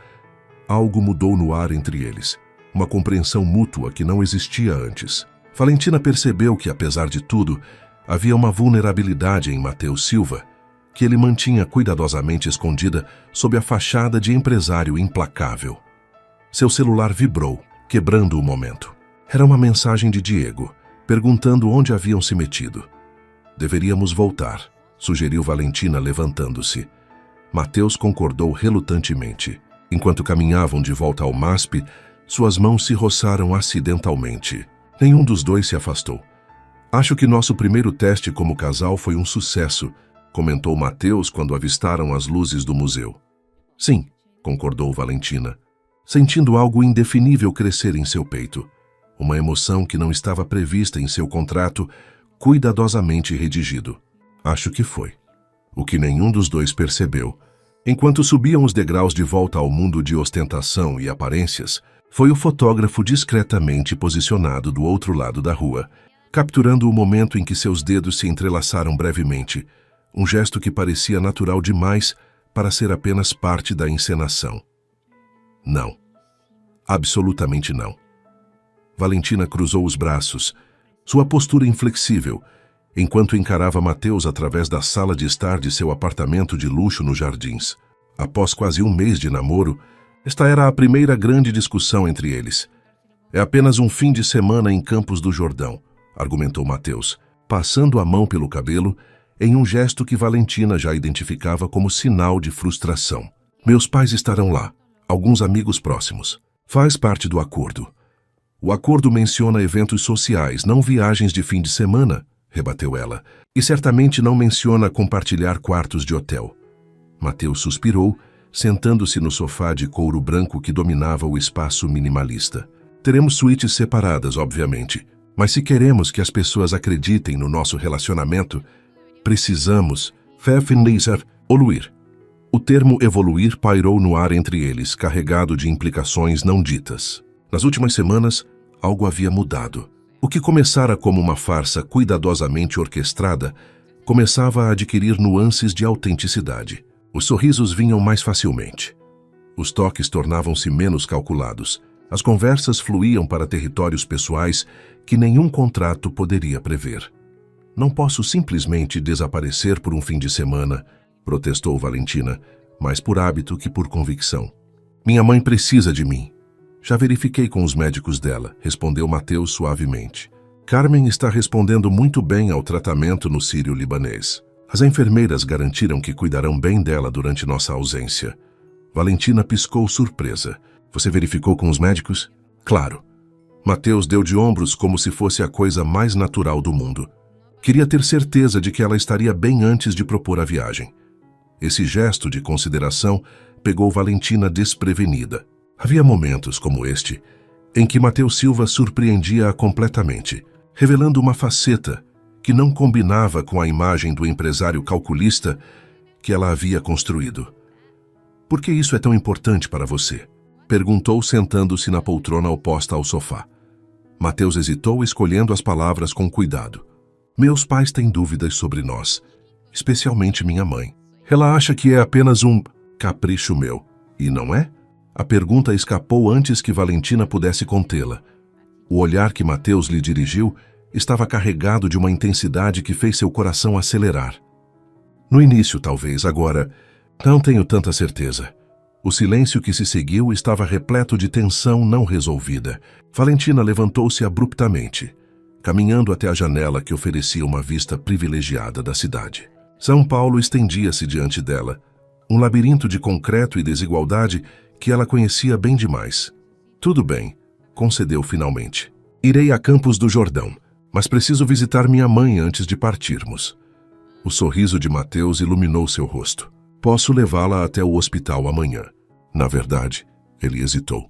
Algo mudou no ar entre eles, uma compreensão mútua que não existia antes. Valentina percebeu que, apesar de tudo, havia uma vulnerabilidade em Mateus Silva, que ele mantinha cuidadosamente escondida sob a fachada de empresário implacável. Seu celular vibrou, quebrando o momento. Era uma mensagem de Diego, perguntando onde haviam se metido. "Deveríamos voltar", sugeriu Valentina, levantando-se. Mateus concordou relutantemente. Enquanto caminhavam de volta ao MASP, suas mãos se roçaram acidentalmente. Nenhum dos dois se afastou. "Acho que nosso primeiro teste como casal foi um sucesso", comentou Mateus quando avistaram as luzes do museu. "Sim", concordou Valentina, sentindo algo indefinível crescer em seu peito. Uma emoção que não estava prevista em seu contrato, cuidadosamente redigido. "Acho que foi." O que nenhum dos dois percebeu, enquanto subiam os degraus de volta ao mundo de ostentação e aparências, foi o fotógrafo discretamente posicionado do outro lado da rua, capturando o momento em que seus dedos se entrelaçaram brevemente, um gesto que parecia natural demais para ser apenas parte da encenação. Não. Absolutamente não. Valentina cruzou os braços, sua postura inflexível, enquanto encarava Mateus através da sala de estar de seu apartamento de luxo nos Jardins. Após quase um mês de namoro, esta era a primeira grande discussão entre eles. "É apenas um fim de semana em Campos do Jordão", argumentou Mateus, passando a mão pelo cabelo em um gesto que Valentina já identificava como sinal de frustração. "Meus pais estarão lá, alguns amigos próximos. Faz parte do acordo." "O acordo menciona eventos sociais, não viagens de fim de semana", rebateu ela, "e certamente não menciona compartilhar quartos de hotel." Mateus suspirou, sentando-se no sofá de couro branco que dominava o espaço minimalista. "Teremos suítes separadas, obviamente, mas se queremos que as pessoas acreditem no nosso relacionamento, precisamos evoluir." O termo evoluir pairou no ar entre eles, carregado de implicações não ditas. Nas últimas semanas, algo havia mudado. O que começara como uma farsa cuidadosamente orquestrada, começava a adquirir nuances de autenticidade. Os sorrisos vinham mais facilmente. Os toques tornavam-se menos calculados. As conversas fluíam para territórios pessoais que nenhum contrato poderia prever. "Não posso simplesmente desaparecer por um fim de semana", protestou Valentina, mais por hábito que por convicção. "Minha mãe precisa de mim." "Já verifiquei com os médicos dela", respondeu Mateus suavemente. "Carmen está respondendo muito bem ao tratamento no Sírio-Libanês. As enfermeiras garantiram que cuidarão bem dela durante nossa ausência." Valentina piscou surpresa. "Você verificou com os médicos?" "Claro." Mateus deu de ombros como se fosse a coisa mais natural do mundo. Queria ter certeza de que ela estaria bem antes de propor a viagem. Esse gesto de consideração pegou Valentina desprevenida. Havia momentos como este em que Mateus Silva surpreendia-a completamente, revelando uma faceta que não combinava com a imagem do empresário calculista que ela havia construído. "Por que isso é tão importante para você?" perguntou, sentando-se na poltrona oposta ao sofá. Mateus hesitou, escolhendo as palavras com cuidado. "Meus pais têm dúvidas sobre nós, especialmente minha mãe. Ela acha que é apenas um capricho meu, e não é?" A pergunta escapou antes que Valentina pudesse contê-la. O olhar que Mateus lhe dirigiu estava carregado de uma intensidade que fez seu coração acelerar. No início, talvez, agora, não tenho tanta certeza. O silêncio que se seguiu estava repleto de tensão não resolvida. Valentina levantou-se abruptamente, caminhando até a janela que oferecia uma vista privilegiada da cidade. São Paulo estendia-se diante dela, um labirinto de concreto e desigualdade que ela conhecia bem demais. Tudo bem, concedeu finalmente. Irei a Campos do Jordão, mas preciso visitar minha mãe antes de partirmos. O sorriso de Mateus iluminou seu rosto. Posso levá-la até o hospital amanhã. Na verdade, ele hesitou.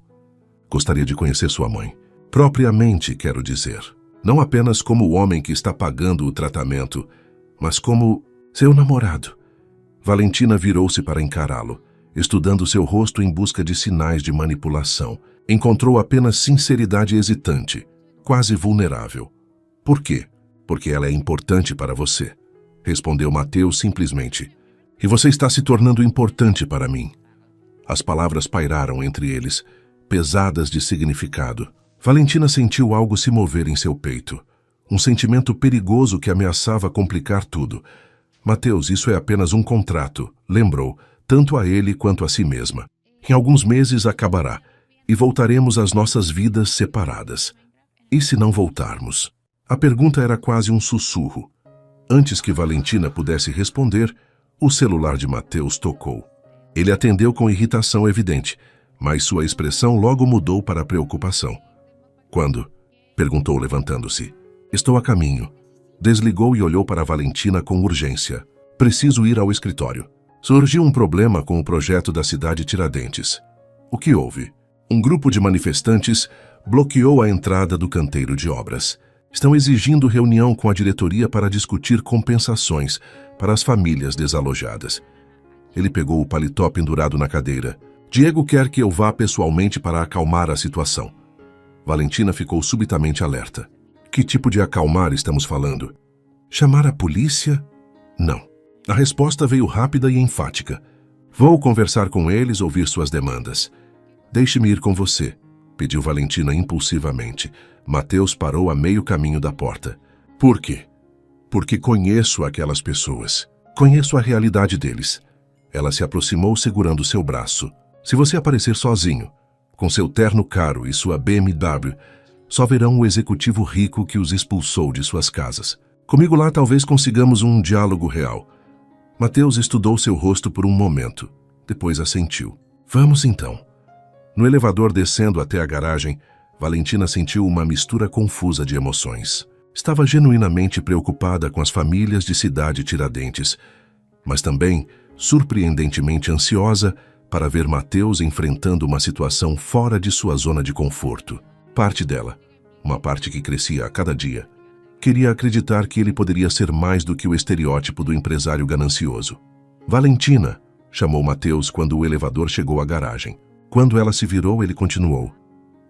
Gostaria de conhecer sua mãe. Propriamente, quero dizer. Não apenas como o homem que está pagando o tratamento, mas como seu namorado. Valentina virou-se para encará-lo, estudando seu rosto em busca de sinais de manipulação. Encontrou apenas sinceridade hesitante, quase vulnerável. Por quê? Porque ela é importante para você, respondeu Mateus simplesmente. E você está se tornando importante para mim. As palavras pairaram entre eles, pesadas de significado. Valentina sentiu algo se mover em seu peito, um sentimento perigoso que ameaçava complicar tudo. Mateus, isso é apenas um contrato, lembrou, tanto a ele quanto a si mesma. Em alguns meses acabará, e voltaremos às nossas vidas separadas. E se não voltarmos? A pergunta era quase um sussurro. Antes que Valentina pudesse responder, o celular de Mateus tocou. Ele atendeu com irritação evidente, mas sua expressão logo mudou para preocupação. Quando? Perguntou levantando-se. Estou a caminho. Desligou e olhou para Valentina com urgência. Preciso ir ao escritório. Surgiu um problema com o projeto da cidade Tiradentes. O que houve? Um grupo de manifestantes bloqueou a entrada do canteiro de obras. Estão exigindo reunião com a diretoria para discutir compensações para as famílias desalojadas. Ele pegou o paletó pendurado na cadeira. Diego quer que eu vá pessoalmente para acalmar a situação. Valentina ficou subitamente alerta. Que tipo de acalmar estamos falando? Chamar a polícia? Não. A resposta veio rápida e enfática. Vou conversar com eles, ouvir suas demandas. Deixe-me ir com você, pediu Valentina impulsivamente. Mateus parou a meio caminho da porta. Por quê? Porque conheço aquelas pessoas. Conheço a realidade deles. Ela se aproximou segurando seu braço. Se você aparecer sozinho, com seu terno caro e sua BMW, só verão o executivo rico que os expulsou de suas casas. Comigo lá talvez consigamos um diálogo real. Mateus estudou seu rosto por um momento. Depois assentiu. Vamos então. No elevador descendo até a garagem, Valentina sentiu uma mistura confusa de emoções. Estava genuinamente preocupada com as famílias de Cidade Tiradentes, mas também surpreendentemente ansiosa para ver Mateus enfrentando uma situação fora de sua zona de conforto. Parte dela, uma parte que crescia a cada dia, queria acreditar que ele poderia ser mais do que o estereótipo do empresário ganancioso. Valentina, chamou Mateus quando o elevador chegou à garagem. Quando ela se virou, ele continuou.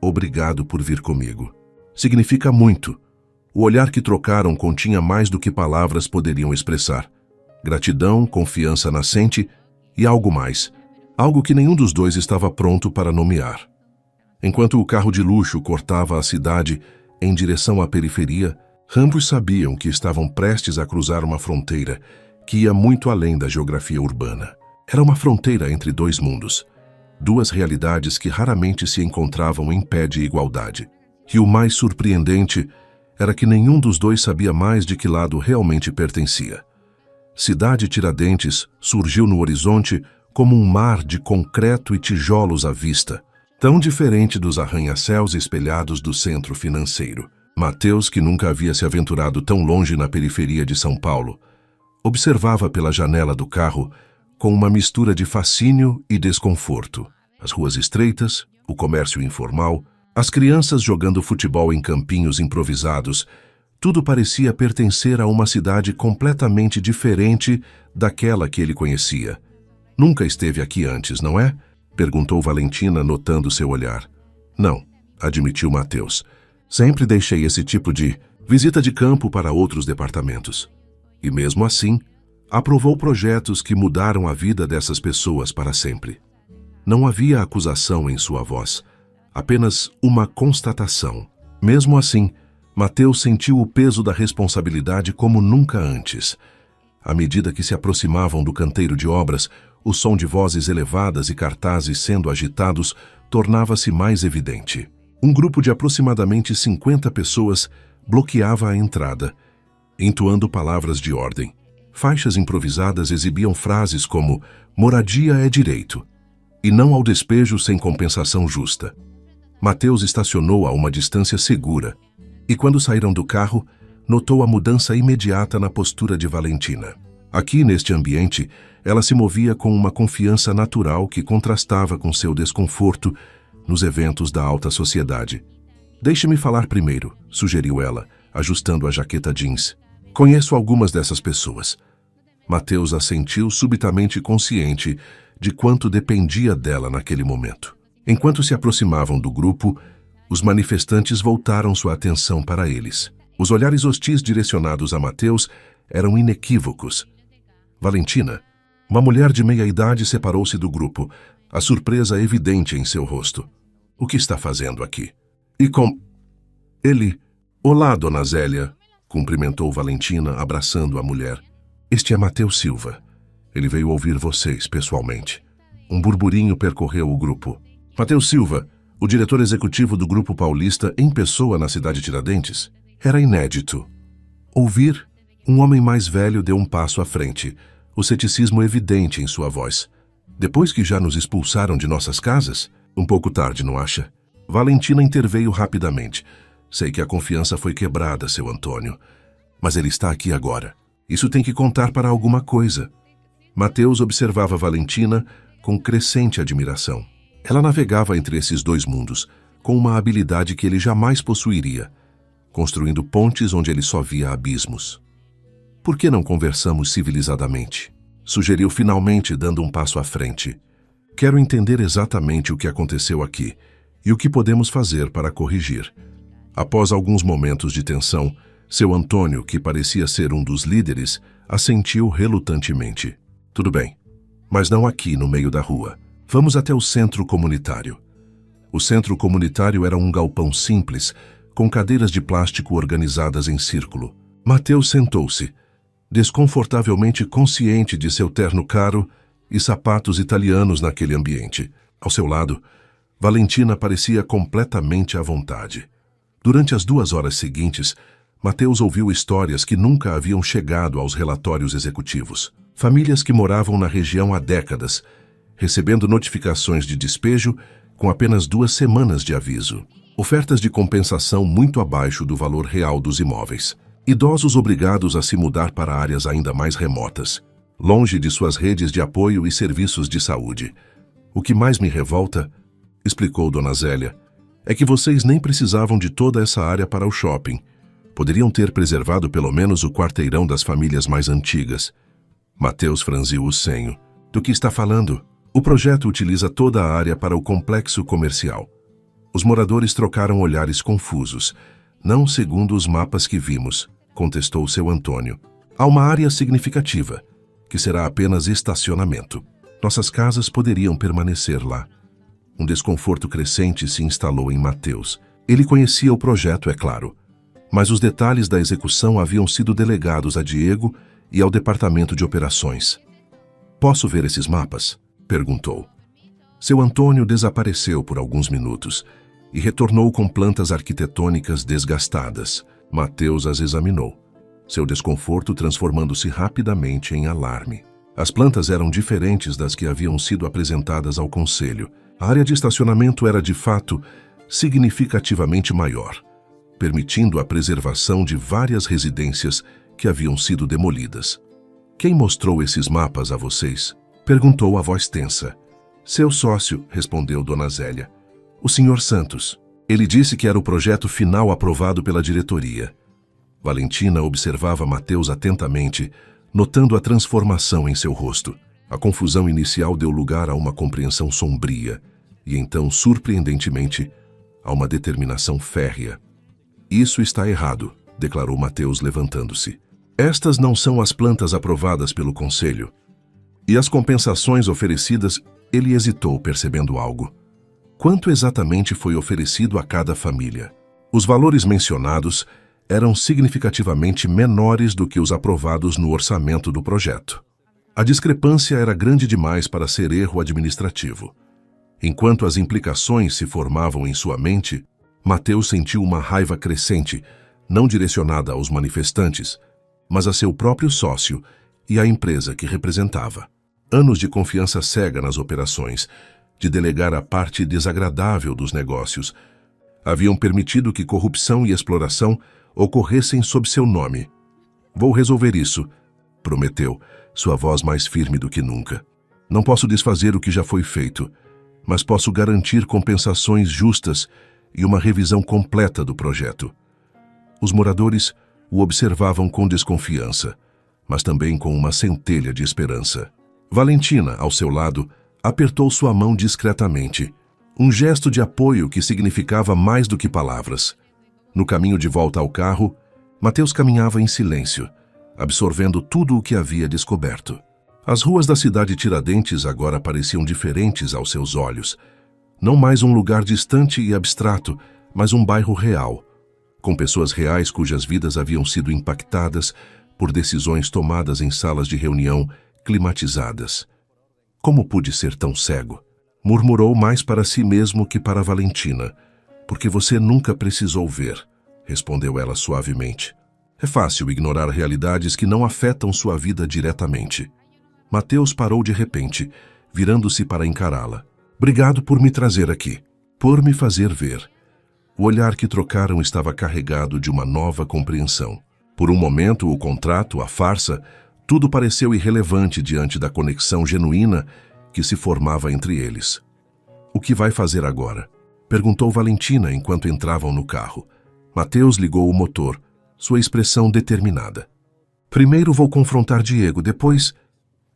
Obrigado por vir comigo. Significa muito. O olhar que trocaram continha mais do que palavras poderiam expressar. Gratidão, confiança nascente e algo mais. Algo que nenhum dos dois estava pronto para nomear. Enquanto o carro de luxo cortava a cidade em direção à periferia, ambos sabiam que estavam prestes a cruzar uma fronteira que ia muito além da geografia urbana. Era uma fronteira entre dois mundos, duas realidades que raramente se encontravam em pé de igualdade. E o mais surpreendente era que nenhum dos dois sabia mais de que lado realmente pertencia. Cidade Tiradentes surgiu no horizonte como um mar de concreto e tijolos à vista, tão diferente dos arranha-céus espelhados do centro financeiro. Mateus, que nunca havia se aventurado tão longe na periferia de São Paulo, observava pela janela do carro com uma mistura de fascínio e desconforto. As ruas estreitas, o comércio informal, as crianças jogando futebol em campinhos improvisados, tudo parecia pertencer a uma cidade completamente diferente daquela que ele conhecia. Nunca esteve aqui antes, não é? Perguntou Valentina, notando seu olhar. Não, admitiu Mateus. Sempre deixei esse tipo de visita de campo para outros departamentos. E mesmo assim, aprovou projetos que mudaram a vida dessas pessoas para sempre. Não havia acusação em sua voz, apenas uma constatação. Mesmo assim, Mateus sentiu o peso da responsabilidade como nunca antes. À medida que se aproximavam do canteiro de obras, o som de vozes elevadas e cartazes sendo agitados tornava-se mais evidente. Um grupo de aproximadamente 50 pessoas bloqueava a entrada, entoando palavras de ordem. Faixas improvisadas exibiam frases como "moradia é direito" e "não ao despejo sem compensação justa". Mateus estacionou a uma distância segura e, quando saíram do carro, notou a mudança imediata na postura de Valentina. Aqui, neste ambiente, ela se movia com uma confiança natural que contrastava com seu desconforto nos eventos da alta sociedade. "Deixe-me falar primeiro", sugeriu ela, ajustando a jaqueta jeans. "Conheço algumas dessas pessoas." Mateus assentiu, subitamente consciente de quanto dependia dela naquele momento. Enquanto se aproximavam do grupo, os manifestantes voltaram sua atenção para eles. Os olhares hostis direcionados a Mateus eram inequívocos. Valentina, uma mulher de meia-idade, separou-se do grupo, a surpresa evidente em seu rosto. "O que está fazendo aqui?" "E com... ele... Olá, dona Zélia", cumprimentou Valentina, abraçando a mulher. "Este é Mateus Silva. Ele veio ouvir vocês pessoalmente." Um burburinho percorreu o grupo. Mateus Silva, o diretor executivo do Grupo Paulista em pessoa na cidade de Tiradentes? Era inédito. Ouvir, um homem mais velho deu um passo à frente, o ceticismo evidente em sua voz. "Depois que já nos expulsaram de nossas casas? Um pouco tarde, não acha?" Valentina interveio rapidamente. "Sei que a confiança foi quebrada, seu Antônio. Mas ele está aqui agora. Isso tem que contar para alguma coisa." Mateus observava Valentina com crescente admiração. Ela navegava entre esses dois mundos, com uma habilidade que ele jamais possuiria, construindo pontes onde ele só via abismos. "Por que não conversamos civilizadamente?" sugeriu finalmente, dando um passo à frente. "Quero entender exatamente o que aconteceu aqui e o que podemos fazer para corrigir." Após alguns momentos de tensão, seu Antônio, que parecia ser um dos líderes, assentiu relutantemente. "Tudo bem, mas não aqui no meio da rua. Vamos até o centro comunitário." O centro comunitário era um galpão simples, com cadeiras de plástico organizadas em círculo. Mateus sentou-se, desconfortavelmente consciente de seu terno caro e sapatos italianos naquele ambiente. Ao seu lado, Valentina parecia completamente à vontade. Durante as 2 horas seguintes, Mateus ouviu histórias que nunca haviam chegado aos relatórios executivos. Famílias que moravam na região há décadas, recebendo notificações de despejo com apenas 2 semanas de aviso. Ofertas de compensação muito abaixo do valor real dos imóveis. Idosos obrigados a se mudar para áreas ainda mais remotas, longe de suas redes de apoio e serviços de saúde. "O que mais me revolta", explicou Dona Zélia, "é que vocês nem precisavam de toda essa área para o shopping. Poderiam ter preservado pelo menos o quarteirão das famílias mais antigas." Mateus franziu o senho. "Do que está falando?" "O projeto utiliza toda a área para o complexo comercial." Os moradores trocaram olhares confusos. "Não segundo os mapas que vimos", contestou seu Antônio. "Há uma área significativa, que será apenas estacionamento. Nossas casas poderiam permanecer lá." Um desconforto crescente se instalou em Mateus. Ele conhecia o projeto, é claro, mas os detalhes da execução haviam sido delegados a Diego e ao departamento de operações. "Posso ver esses mapas?" perguntou. Seu Antônio desapareceu por alguns minutos e retornou com plantas arquitetônicas desgastadas. Mateus as examinou, seu desconforto transformando-se rapidamente em alarme. As plantas eram diferentes das que haviam sido apresentadas ao conselho. A área de estacionamento era, de fato, significativamente maior, permitindo a preservação de várias residências que haviam sido demolidas. "Quem mostrou esses mapas a vocês?" perguntou a voz tensa. "Seu sócio", respondeu Dona Zélia. "O Sr. Santos. Ele disse que era o projeto final aprovado pela diretoria." Valentina observava Mateus atentamente, notando a transformação em seu rosto. A confusão inicial deu lugar a uma compreensão sombria e então, surpreendentemente, a uma determinação férrea. "Isso está errado", declarou Mateus, levantando-se. "Estas não são as plantas aprovadas pelo conselho. E as compensações oferecidas..." Ele hesitou, percebendo algo. Quanto exatamente foi oferecido a cada família? Os valores mencionados eram significativamente menores do que os aprovados no orçamento do projeto. A discrepância era grande demais para ser erro administrativo. Enquanto as implicações se formavam em sua mente, Mateus sentiu uma raiva crescente, não direcionada aos manifestantes, mas a seu próprio sócio e à empresa que representava. Anos de confiança cega nas operações, de delegar a parte desagradável dos negócios, haviam permitido que corrupção e exploração ocorressem sob seu nome. Vou resolver isso, prometeu, sua voz mais firme do que nunca. Não posso desfazer o que já foi feito, mas posso garantir compensações justas e uma revisão completa do projeto. Os moradores o observavam com desconfiança, mas também com uma centelha de esperança. Valentina, ao seu lado, apertou sua mão discretamente, um gesto de apoio que significava mais do que palavras. No caminho de volta ao carro, Mateus caminhava em silêncio, absorvendo tudo o que havia descoberto. As ruas da cidade Tiradentes agora pareciam diferentes aos seus olhos. Não mais um lugar distante e abstrato, mas um bairro real, com pessoas reais cujas vidas haviam sido impactadas por decisões tomadas em salas de reunião climatizadas. Como pude ser tão cego? Murmurou mais para si mesmo que para Valentina. Porque você nunca precisou ver, respondeu ela suavemente. É fácil ignorar realidades que não afetam sua vida diretamente. Mateus parou de repente, virando-se para encará-la. Obrigado por me trazer aqui, por me fazer ver. O olhar que trocaram estava carregado de uma nova compreensão. Por um momento, o contrato, a farsa, tudo pareceu irrelevante diante da conexão genuína que se formava entre eles. O que vai fazer agora? Perguntou Valentina enquanto entravam no carro. Mateus ligou o motor, sua expressão determinada. Primeiro vou confrontar Diego, depois...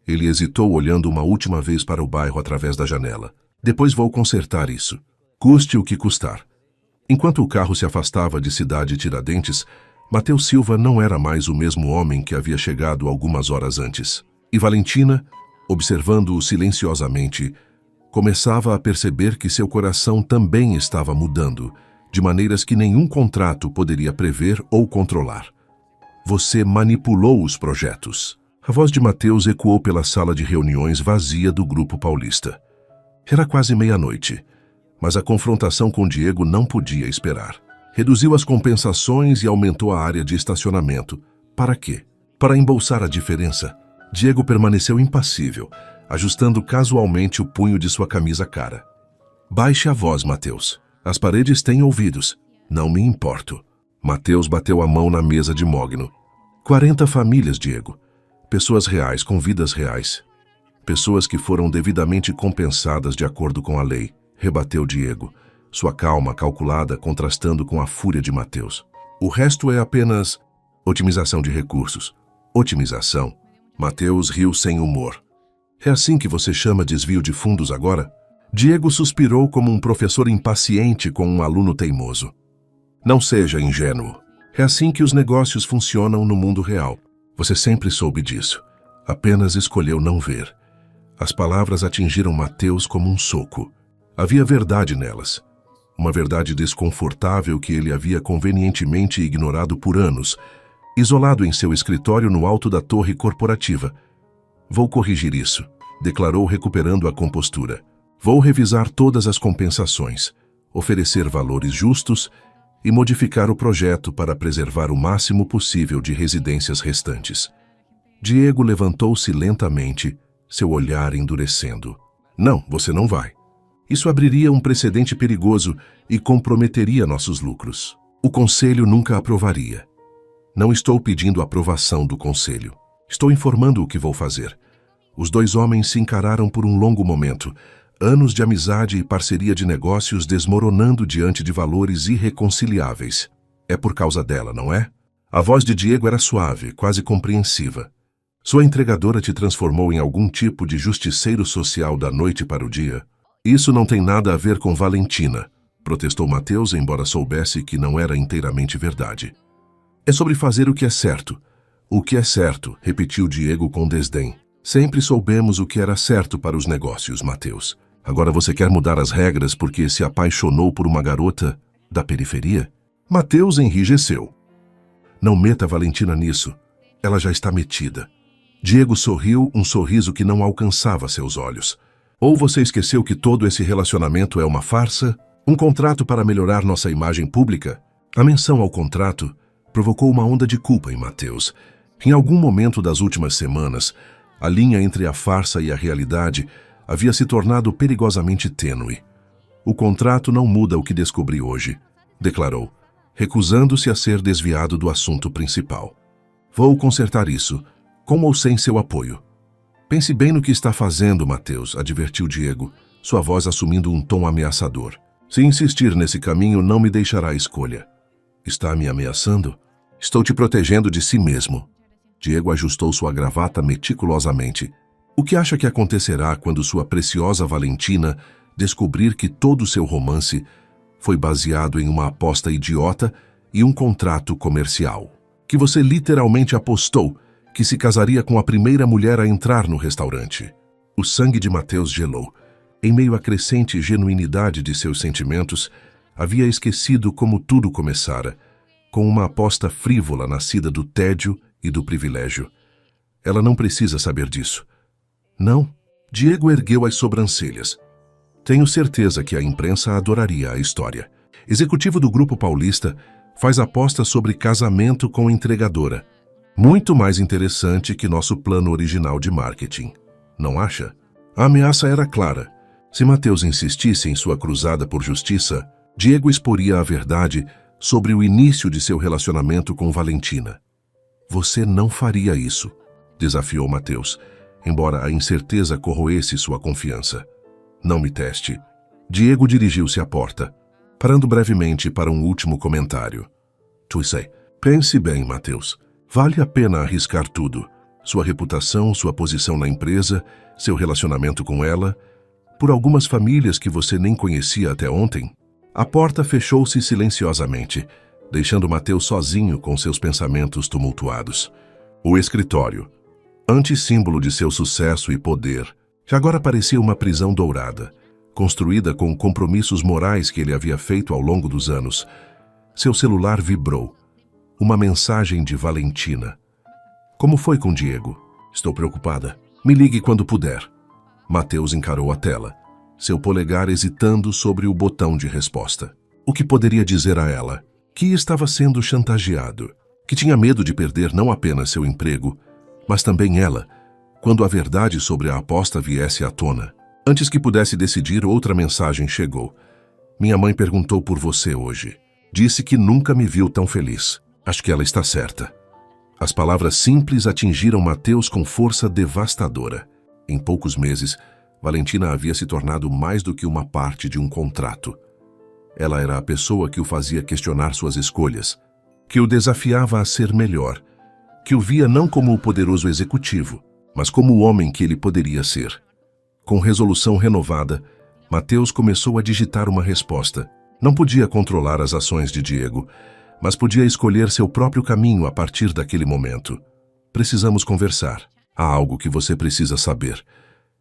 Ele hesitou olhando uma última vez para o bairro através da janela. Depois vou consertar isso. Custe o que custar. Enquanto o carro se afastava de Cidade Tiradentes, Mateus Silva não era mais o mesmo homem que havia chegado algumas horas antes. E Valentina, observando-o silenciosamente, começava a perceber que seu coração também estava mudando, de maneiras que nenhum contrato poderia prever ou controlar. Você manipulou os projetos. A voz de Mateus ecoou pela sala de reuniões vazia do Grupo Paulista. Era quase meia-noite, mas a confrontação com Diego não podia esperar. Reduziu as compensações e aumentou a área de estacionamento. Para quê? Para embolsar a diferença. Diego permaneceu impassível, ajustando casualmente o punho de sua camisa cara. Baixe a voz, Mateus. As paredes têm ouvidos. Não me importo. Mateus bateu a mão na mesa de mogno. 40 famílias, Diego. Pessoas reais com vidas reais. Pessoas que foram devidamente compensadas de acordo com a lei, rebateu Diego, sua calma calculada contrastando com a fúria de Mateus. O resto é apenas otimização de recursos. Otimização? Mateus riu sem humor. É assim que você chama desvio de fundos agora? Diego suspirou como um professor impaciente com um aluno teimoso. Não seja ingênuo. É assim que os negócios funcionam no mundo real. Você sempre soube disso. Apenas escolheu não ver. As palavras atingiram Mateus como um soco. Havia verdade nelas. Uma verdade desconfortável que ele havia convenientemente ignorado por anos, isolado em seu escritório no alto da torre corporativa. Vou corrigir isso, declarou recuperando a compostura. Vou revisar todas as compensações, oferecer valores justos e modificar o projeto para preservar o máximo possível de residências restantes. Diego levantou-se lentamente, seu olhar endurecendo. Não, você não vai. Isso abriria um precedente perigoso e comprometeria nossos lucros. O Conselho nunca aprovaria. Não estou pedindo a aprovação do Conselho. Estou informando o que vou fazer. Os dois homens se encararam por um longo momento, anos de amizade e parceria de negócios desmoronando diante de valores irreconciliáveis. É por causa dela, não é? A voz de Diego era suave, quase compreensiva. Sua entregadora te transformou em algum tipo de justiceiro social da noite para o dia? Isso não tem nada a ver com Valentina, protestou Mateus, embora soubesse que não era inteiramente verdade. É sobre fazer o que é certo. O que é certo, repetiu Diego com desdém. Sempre soubemos o que era certo para os negócios, Mateus. Agora você quer mudar as regras porque se apaixonou por uma garota da periferia? Mateus enrijeceu. Não meta a Valentina nisso. Ela já está metida. Diego sorriu, um sorriso que não alcançava seus olhos. Ou você esqueceu que todo esse relacionamento é uma farsa? Um contrato para melhorar nossa imagem pública? A menção ao contrato provocou uma onda de culpa em Mateus. Em algum momento das últimas semanas, a linha entre a farsa e a realidade havia se tornado perigosamente tênue. O contrato não muda o que descobri hoje, declarou, recusando-se a ser desviado do assunto principal. Vou consertar isso, com ou sem seu apoio. Pense bem no que está fazendo, Mateus, advertiu Diego, sua voz assumindo um tom ameaçador. Se insistir nesse caminho, não me deixará escolha. Está me ameaçando? Estou te protegendo de si mesmo. Diego ajustou sua gravata meticulosamente. O que acha que acontecerá quando sua preciosa Valentina descobrir que todo o seu romance foi baseado em uma aposta idiota e um contrato comercial? Que você literalmente apostou que se casaria com a primeira mulher a entrar no restaurante. O sangue de Mateus gelou. Em meio à crescente genuinidade de seus sentimentos, havia esquecido como tudo começara, com uma aposta frívola nascida do tédio e do privilégio. Ela não precisa saber disso. Não. Diego ergueu as sobrancelhas. Tenho certeza que a imprensa adoraria a história. Executivo do Grupo Paulista faz aposta sobre casamento com entregadora. Muito mais interessante que nosso plano original de marketing. Não acha? A ameaça era clara. Se Mateus insistisse em sua cruzada por justiça, Diego exporia a verdade sobre o início de seu relacionamento com Valentina. Você não faria isso, desafiou Mateus, embora a incerteza corroesse sua confiança. Não me teste. Diego dirigiu-se à porta, parando brevemente para um último comentário. Tu sei. Pense bem, Mateus. Vale a pena arriscar tudo. Sua reputação, sua posição na empresa, seu relacionamento com ela, por algumas famílias que você nem conhecia até ontem. A porta fechou-se silenciosamente, deixando Mateus sozinho com seus pensamentos tumultuados. O escritório, antissímbolo de seu sucesso e poder, que agora parecia uma prisão dourada, construída com compromissos morais que ele havia feito ao longo dos anos. Seu celular vibrou. Uma mensagem de Valentina. Como foi com Diego? Estou preocupada. Me ligue quando puder. Mateus encarou a tela, seu polegar hesitando sobre o botão de resposta. O que poderia dizer a ela? Que estava sendo chantageado, que tinha medo de perder não apenas seu emprego, mas também ela, quando a verdade sobre a aposta viesse à tona. Antes que pudesse decidir, outra mensagem chegou. Minha mãe perguntou por você hoje. Disse que nunca me viu tão feliz. Acho que ela está certa. As palavras simples atingiram Mateus com força devastadora. Em poucos meses, Valentina havia se tornado mais do que uma parte de um contrato. Ela era a pessoa que o fazia questionar suas escolhas, que o desafiava a ser melhor, que o via não como o poderoso executivo, mas como o homem que ele poderia ser. Com resolução renovada, Mateus começou a digitar uma resposta. Não podia controlar as ações de Diego, mas podia escolher seu próprio caminho a partir daquele momento. Precisamos conversar. Há algo que você precisa saber.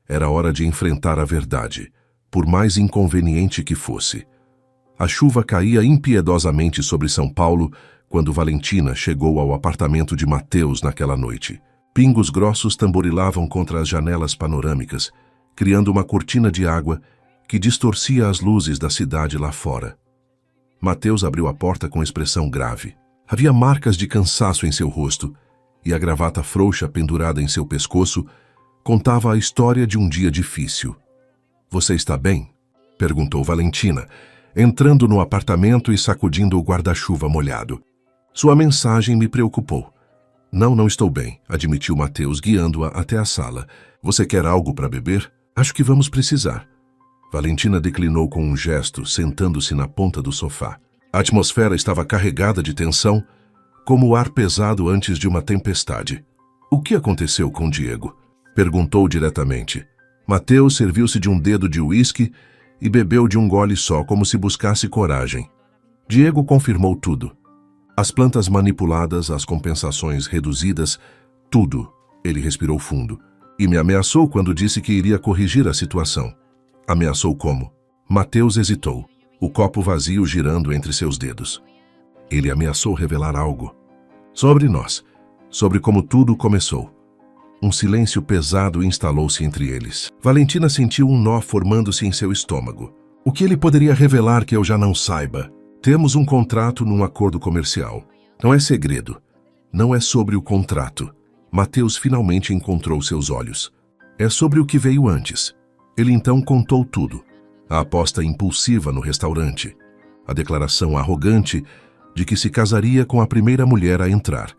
Era hora de enfrentar a verdade, por mais inconveniente que fosse. A chuva caía impiedosamente sobre São Paulo quando Valentina chegou ao apartamento de Mateus naquela noite. Pingos grossos tamborilavam contra as janelas panorâmicas, criando uma cortina de água que distorcia as luzes da cidade lá fora. Mateus abriu a porta com expressão grave. Havia marcas de cansaço em seu rosto, e a gravata frouxa pendurada em seu pescoço contava a história de um dia difícil. Você está bem? Perguntou Valentina, entrando no apartamento e sacudindo o guarda-chuva molhado. Sua mensagem me preocupou. Não estou bem, admitiu Mateus, guiando-a até a sala. Você quer algo para beber? Acho que vamos precisar. Valentina declinou com um gesto, sentando-se na ponta do sofá. A atmosfera estava carregada de tensão, como o ar pesado antes de uma tempestade. O que aconteceu com Diego? Perguntou diretamente. Mateus serviu-se de um dedo de uísque e bebeu de um gole só, como se buscasse coragem. Diego confirmou tudo. As plantas manipuladas, as compensações reduzidas, tudo. Ele respirou fundo. E me ameaçou quando disse que iria corrigir a situação. Ameaçou como? Mateus hesitou, o copo vazio girando entre seus dedos. Ele ameaçou revelar algo. Sobre nós, sobre como tudo começou. Um silêncio pesado instalou-se entre eles. Valentina sentiu um nó formando-se em seu estômago. O que ele poderia revelar que eu já não saiba? Temos um contrato num acordo comercial. Não é segredo. Não é sobre o contrato. Mateus finalmente encontrou seus olhos. É sobre o que veio antes. Ele então contou tudo. A aposta impulsiva no restaurante. A declaração arrogante de que se casaria com a primeira mulher a entrar.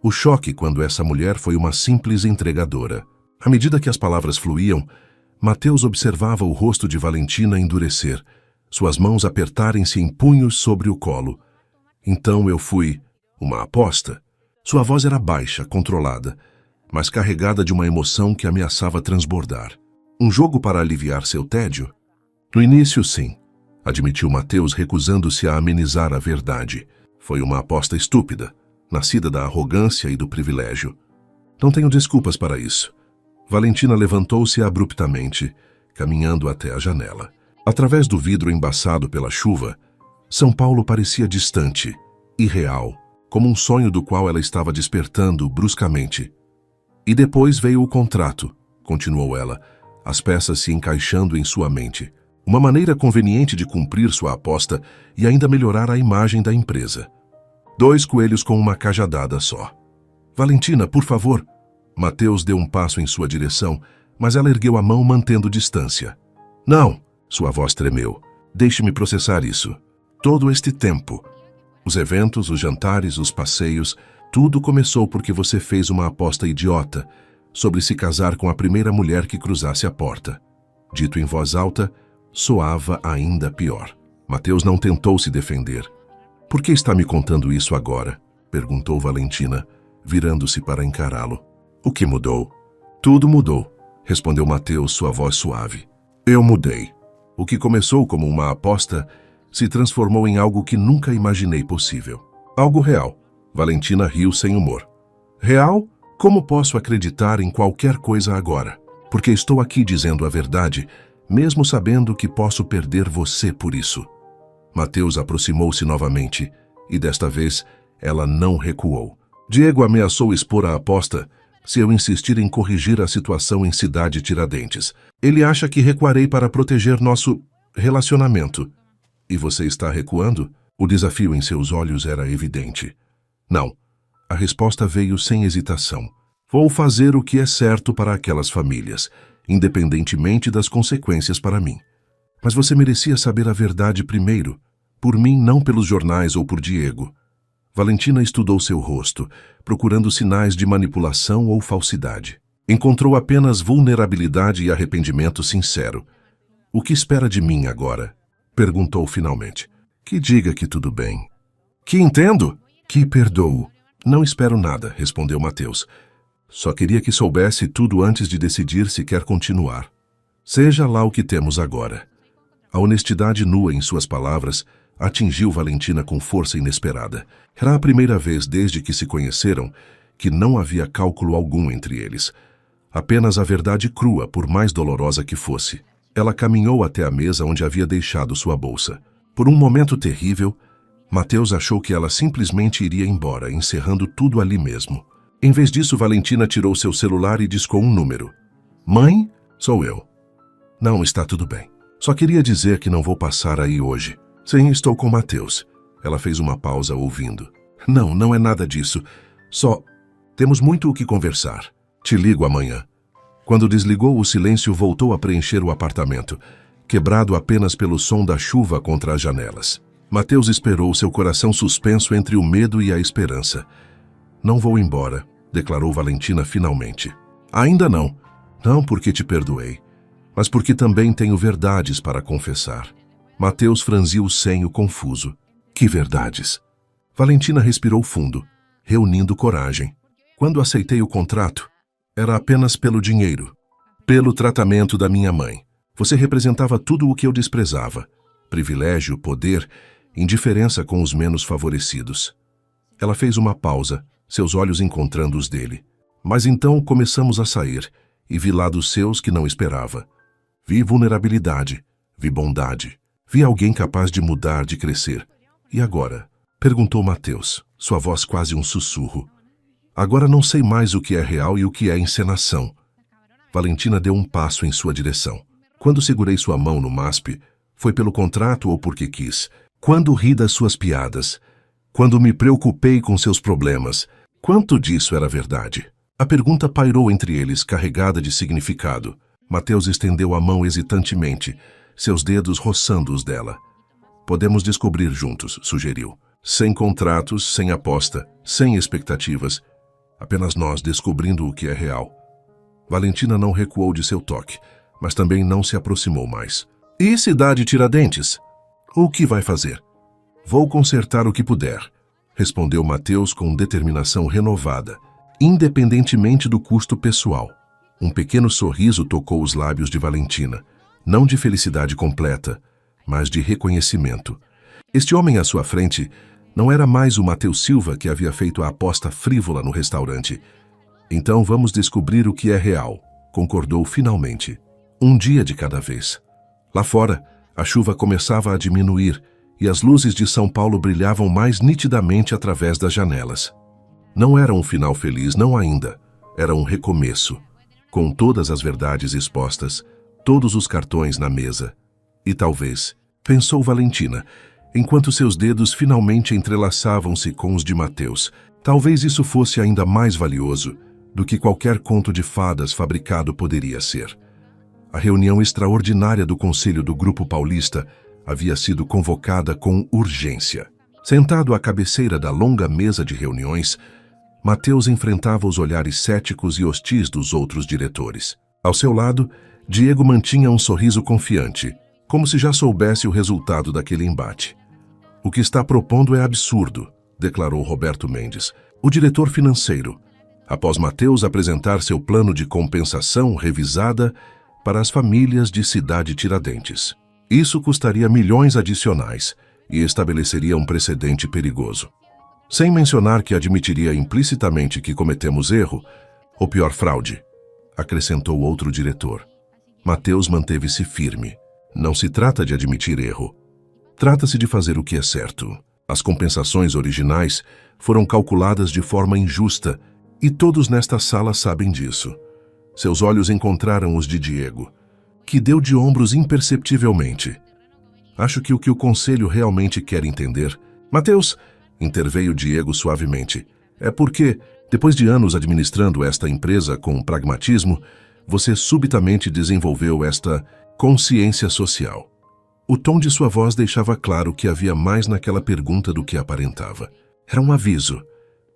O choque quando essa mulher foi uma simples entregadora. À medida que as palavras fluíam, Mateus observava o rosto de Valentina endurecer, suas mãos apertarem-se em punhos sobre o colo. Então eu fui uma aposta. Sua voz era baixa, controlada, mas carregada de uma emoção que ameaçava transbordar. Um jogo para aliviar seu tédio? No início, sim, admitiu Mateus, recusando-se a amenizar a verdade. Foi uma aposta estúpida, nascida da arrogância e do privilégio. Não tenho desculpas para isso. Valentina levantou-se abruptamente, caminhando até a janela. Através do vidro embaçado pela chuva, São Paulo parecia distante, irreal, como um sonho do qual ela estava despertando bruscamente. E depois veio o contrato, continuou ela, as peças se encaixando em sua mente. Uma maneira conveniente de cumprir sua aposta e ainda melhorar a imagem da empresa. 2 coelhos com uma cajadada só. Valentina, por favor. Mateus deu um passo em sua direção, mas ela ergueu a mão mantendo distância. Não, sua voz tremeu. Deixe-me processar isso. Todo este tempo. Os eventos, os jantares, os passeios, tudo começou porque você fez uma aposta idiota sobre se casar com a primeira mulher que cruzasse a porta. Dito em voz alta, soava ainda pior. Mateus não tentou se defender. Por que está me contando isso agora? Perguntou Valentina, virando-se para encará-lo. O que mudou? Tudo mudou, respondeu Mateus, sua voz suave. Eu mudei. O que começou como uma aposta se transformou em algo que nunca imaginei possível. Algo real. Valentina riu sem humor. Real? Como posso acreditar em qualquer coisa agora? Porque estou aqui dizendo a verdade, mesmo sabendo que posso perder você por isso. Mateus aproximou-se novamente, e desta vez ela não recuou. Diego ameaçou expor a aposta se eu insistir em corrigir a situação em Cidade Tiradentes. Ele acha que recuarei para proteger nosso relacionamento. E você está recuando? O desafio em seus olhos era evidente. Não. A resposta veio sem hesitação. Vou fazer o que é certo para aquelas famílias, independentemente das consequências para mim. Mas você merecia saber a verdade primeiro, por mim, não pelos jornais ou por Diego. Valentina estudou seu rosto, procurando sinais de manipulação ou falsidade. Encontrou apenas vulnerabilidade e arrependimento sincero. O que espera de mim agora? Perguntou finalmente. Que diga que tudo bem. Que entendo? Que perdoo. Não espero nada, respondeu Mateus. Só queria que soubesse tudo antes de decidir se quer continuar. Seja lá o que temos agora. A honestidade nua em suas palavras atingiu Valentina com força inesperada. Era a primeira vez desde que se conheceram que não havia cálculo algum entre eles. Apenas a verdade crua, por mais dolorosa que fosse. Ela caminhou até a mesa onde havia deixado sua bolsa. Por um momento terrível, Mateus achou que ela simplesmente iria embora, encerrando tudo ali mesmo. Em vez disso, Valentina tirou seu celular e discou um número. Mãe? Sou eu. Não, está tudo bem. Só queria dizer que não vou passar aí hoje. Sim, estou com Mateus. Ela fez uma pausa ouvindo. Não, não é nada disso. Só temos muito o que conversar. Te ligo amanhã. Quando desligou, o silêncio voltou a preencher o apartamento, quebrado apenas pelo som da chuva contra as janelas. Mateus esperou, seu coração suspenso entre o medo e a esperança. Não vou embora, declarou Valentina finalmente. Ainda não. Não porque te perdoei, mas porque também tenho verdades para confessar. Mateus franziu o senho confuso. Que verdades? Valentina respirou fundo, reunindo coragem. Quando aceitei o contrato, era apenas pelo dinheiro, pelo tratamento da minha mãe. Você representava tudo o que eu desprezava. Privilégio, poder, indiferença com os menos favorecidos. Ela fez uma pausa, seus olhos encontrando os dele. Mas então começamos a sair, e vi lados seus que não esperava. Vi vulnerabilidade, vi bondade, vi alguém capaz de mudar, de crescer. E agora? Perguntou Mateus, sua voz quase um sussurro. Agora não sei mais o que é real e o que é encenação. Valentina deu um passo em sua direção. Quando segurei sua mão no MASP, foi pelo contrato ou porque quis. Quando ri das suas piadas. Quando me preocupei com seus problemas. Quanto disso era verdade? A pergunta pairou entre eles, carregada de significado. Mateus estendeu a mão hesitantemente, seus dedos roçando os dela. Podemos descobrir juntos, sugeriu. Sem contratos, sem aposta, sem expectativas. Apenas nós descobrindo o que é real. Valentina não recuou de seu toque, mas também não se aproximou mais. E cidade Tiradentes? O que vai fazer? Vou consertar o que puder, respondeu Mateus com determinação renovada, independentemente do custo pessoal. Um pequeno sorriso tocou os lábios de Valentina, não de felicidade completa, mas de reconhecimento. Este homem à sua frente não era mais o Mateus Silva que havia feito a aposta frívola no restaurante. Então vamos descobrir o que é real, concordou finalmente. Um dia de cada vez. Lá fora, a chuva começava a diminuir e as luzes de São Paulo brilhavam mais nitidamente através das janelas. Não era um final feliz, não ainda. Era um recomeço, com todas as verdades expostas, todos os cartões na mesa. E talvez, pensou Valentina, enquanto seus dedos finalmente entrelaçavam-se com os de Mateus, talvez isso fosse ainda mais valioso do que qualquer conto de fadas fabricado poderia ser. A reunião extraordinária do Conselho do Grupo Paulista havia sido convocada com urgência. Sentado à cabeceira da longa mesa de reuniões, Mateus enfrentava os olhares céticos e hostis dos outros diretores. Ao seu lado, Diego mantinha um sorriso confiante, como se já soubesse o resultado daquele embate. O que está propondo é absurdo, declarou Roberto Mendes, o diretor financeiro, após Mateus apresentar seu plano de compensação revisada para as famílias de Cidade Tiradentes. Isso custaria milhões adicionais e estabeleceria um precedente perigoso. Sem mencionar que admitiria implicitamente que cometemos erro, ou pior, fraude, acrescentou outro diretor. Mateus manteve-se firme. Não se trata de admitir erro. Trata-se de fazer o que é certo. As compensações originais foram calculadas de forma injusta e todos nesta sala sabem disso. Seus olhos encontraram os de Diego, que deu de ombros imperceptivelmente. Acho que o conselho realmente quer entender... Mateus, interveio Diego suavemente, é porque, depois de anos administrando esta empresa com pragmatismo, você subitamente desenvolveu esta consciência social. O tom de sua voz deixava claro que havia mais naquela pergunta do que aparentava. Era um aviso.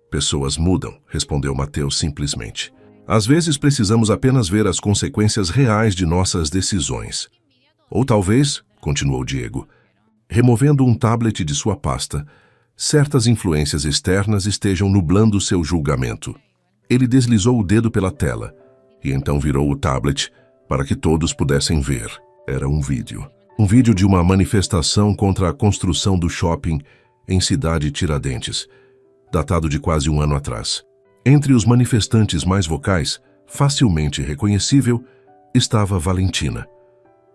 Pessoas mudam, respondeu Mateus simplesmente. Às vezes precisamos apenas ver as consequências reais de nossas decisões. Ou talvez, continuou Diego, removendo um tablet de sua pasta, certas influências externas estejam nublando seu julgamento. Ele deslizou o dedo pela tela e então virou o tablet para que todos pudessem ver. Era um vídeo. Um vídeo de uma manifestação contra a construção do shopping em Cidade Tiradentes, datado de quase um ano atrás. Entre os manifestantes mais vocais, facilmente reconhecível, estava Valentina.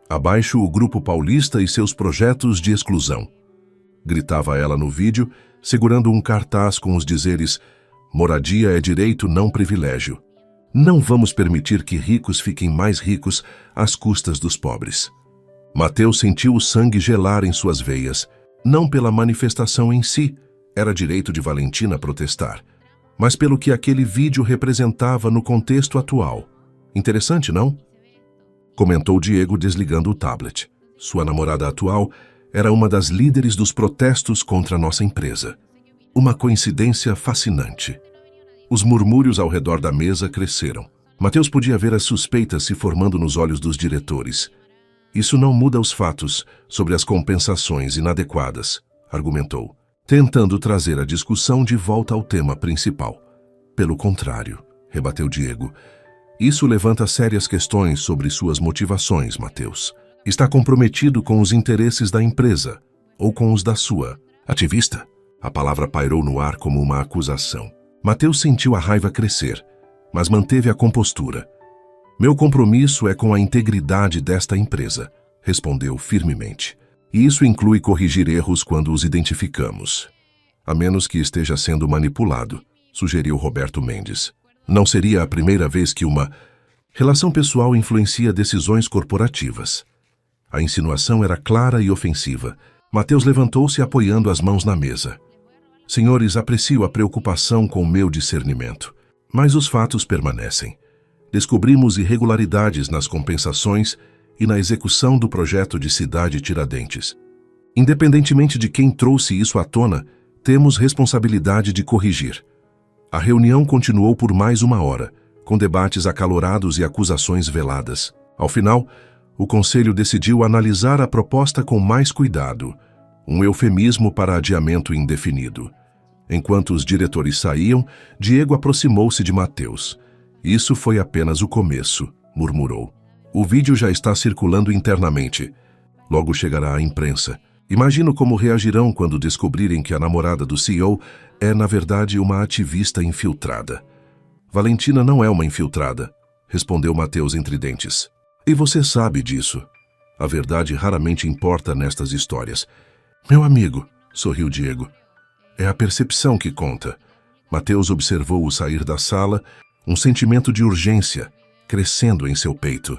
Abaixo, o Grupo Paulista e seus projetos de exclusão. Gritava ela no vídeo, segurando um cartaz com os dizeres: moradia é direito, não privilégio. Não vamos permitir que ricos fiquem mais ricos às custas dos pobres. Mateus sentiu o sangue gelar em suas veias, não pela manifestação em si, era direito de Valentina protestar, mas pelo que aquele vídeo representava no contexto atual. Interessante, não? Comentou Diego desligando o tablet. Sua namorada atual era uma das líderes dos protestos contra nossa empresa. Uma coincidência fascinante. Os murmúrios ao redor da mesa cresceram. Mateus podia ver as suspeitas se formando nos olhos dos diretores. Isso não muda os fatos sobre as compensações inadequadas, argumentou, tentando trazer a discussão de volta ao tema principal. Pelo contrário, rebateu Diego, isso levanta sérias questões sobre suas motivações, Mateus. Está comprometido com os interesses da empresa ou com os da sua. Ativista? A palavra pairou no ar como uma acusação. Mateus sentiu a raiva crescer, mas manteve a compostura. Meu compromisso é com a integridade desta empresa, respondeu firmemente. E isso inclui corrigir erros quando os identificamos. A menos que esteja sendo manipulado, sugeriu Roberto Mendes. Não seria a primeira vez que uma relação pessoal influencia decisões corporativas. A insinuação era clara e ofensiva. Mateus levantou-se apoiando as mãos na mesa. Senhores, aprecio a preocupação com o meu discernimento, mas os fatos permanecem. Descobrimos irregularidades nas compensações e na execução do projeto de Cidade Tiradentes. Independentemente de quem trouxe isso à tona, temos responsabilidade de corrigir. A reunião continuou por mais 1 hora, com debates acalorados e acusações veladas. Ao final, o Conselho decidiu analisar a proposta com mais cuidado, um eufemismo para adiamento indefinido. Enquanto os diretores saíam, Diego aproximou-se de Mateus. Isso foi apenas o começo, murmurou. O vídeo já está circulando internamente. Logo chegará à imprensa. Imagino como reagirão quando descobrirem que a namorada do CEO é, na verdade, uma ativista infiltrada. Valentina não é uma infiltrada, respondeu Mateus entre dentes. E você sabe disso. A verdade raramente importa nestas histórias. Meu amigo, sorriu Diego. É a percepção que conta. Mateus observou-o sair da sala, um sentimento de urgência crescendo em seu peito.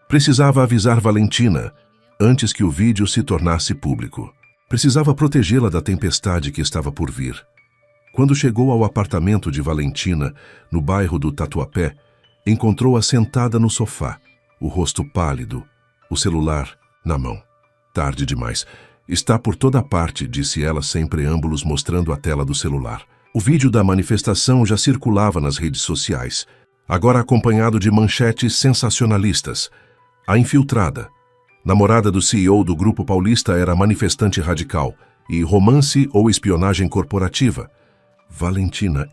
Precisava avisar Valentina antes que o vídeo se tornasse público. Precisava protegê-la da tempestade que estava por vir. Quando chegou ao apartamento de Valentina, no bairro do Tatuapé, encontrou-a sentada no sofá, o rosto pálido, o celular na mão. Tarde demais. Está por toda parte, disse ela sem preâmbulos, mostrando a tela do celular. O vídeo da manifestação já circulava nas redes sociais, agora acompanhado de manchetes sensacionalistas. A infiltrada, namorada do CEO do Grupo Paulista, era manifestante radical e romance ou espionagem corporativa. Valentina,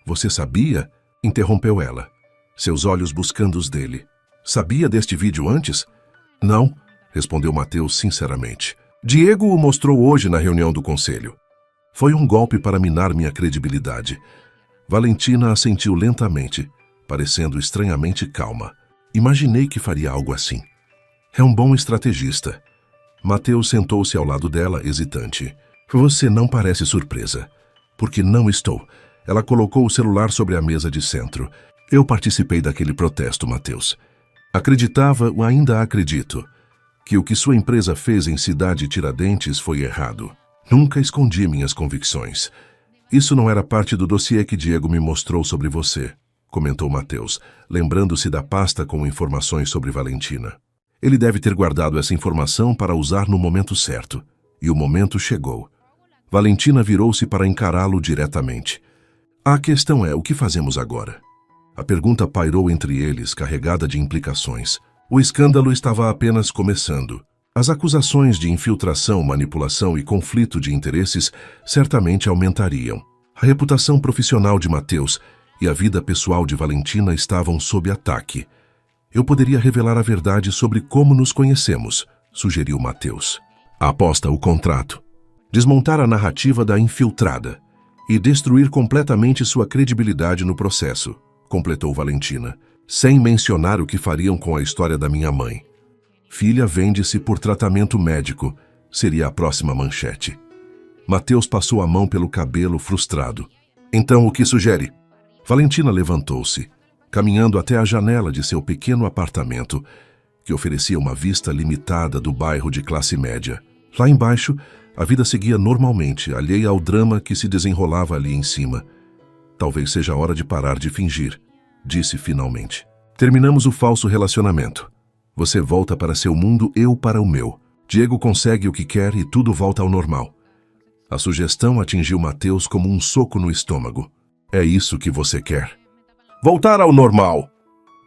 Você sabia? Interrompeu ela, seus olhos buscando os dele. Sabia deste vídeo antes? Não, respondeu Mateus sinceramente. Diego o mostrou hoje na reunião do conselho. Foi um golpe para minar minha credibilidade. Valentina assentiu lentamente, parecendo estranhamente calma. Imaginei que faria algo assim. É um bom estrategista. Mateus sentou-se ao lado dela, hesitante. Você não parece surpresa. Porque não estou. Ela colocou o celular sobre a mesa de centro. Eu participei daquele protesto, Mateus. Acreditava, ou ainda acredito, que o que sua empresa fez em Cidade Tiradentes foi errado. Nunca escondi minhas convicções. Isso não era parte do dossiê que Diego me mostrou sobre você, comentou Mateus, lembrando-se da pasta com informações sobre Valentina. Ele deve ter guardado essa informação para usar no momento certo. E o momento chegou. Valentina virou-se para encará-lo diretamente. A questão é, o que fazemos agora? A pergunta pairou entre eles, carregada de implicações. O escândalo estava apenas começando. As acusações de infiltração, manipulação e conflito de interesses certamente aumentariam. A reputação profissional de Mateus e a vida pessoal de Valentina estavam sob ataque. Eu poderia revelar a verdade sobre como nos conhecemos, sugeriu Mateus. Aposta o contrato. Desmontar a narrativa da infiltrada e destruir completamente sua credibilidade no processo, completou Valentina, sem mencionar o que fariam com a história da minha mãe. Filha vende-se por tratamento médico, seria a próxima manchete. Mateus passou a mão pelo cabelo, frustrado. Então, o que sugere? Valentina levantou-se, caminhando até a janela de seu pequeno apartamento, que oferecia uma vista limitada do bairro de classe média. Lá embaixo, a vida seguia normalmente, alheia ao drama que se desenrolava ali em cima. Talvez seja a hora de parar de fingir, disse finalmente. Terminamos o falso relacionamento. Você volta para seu mundo, eu para o meu. Diego consegue o que quer e tudo volta ao normal. A sugestão atingiu Mateus como um soco no estômago. É isso que você quer? Voltar ao normal!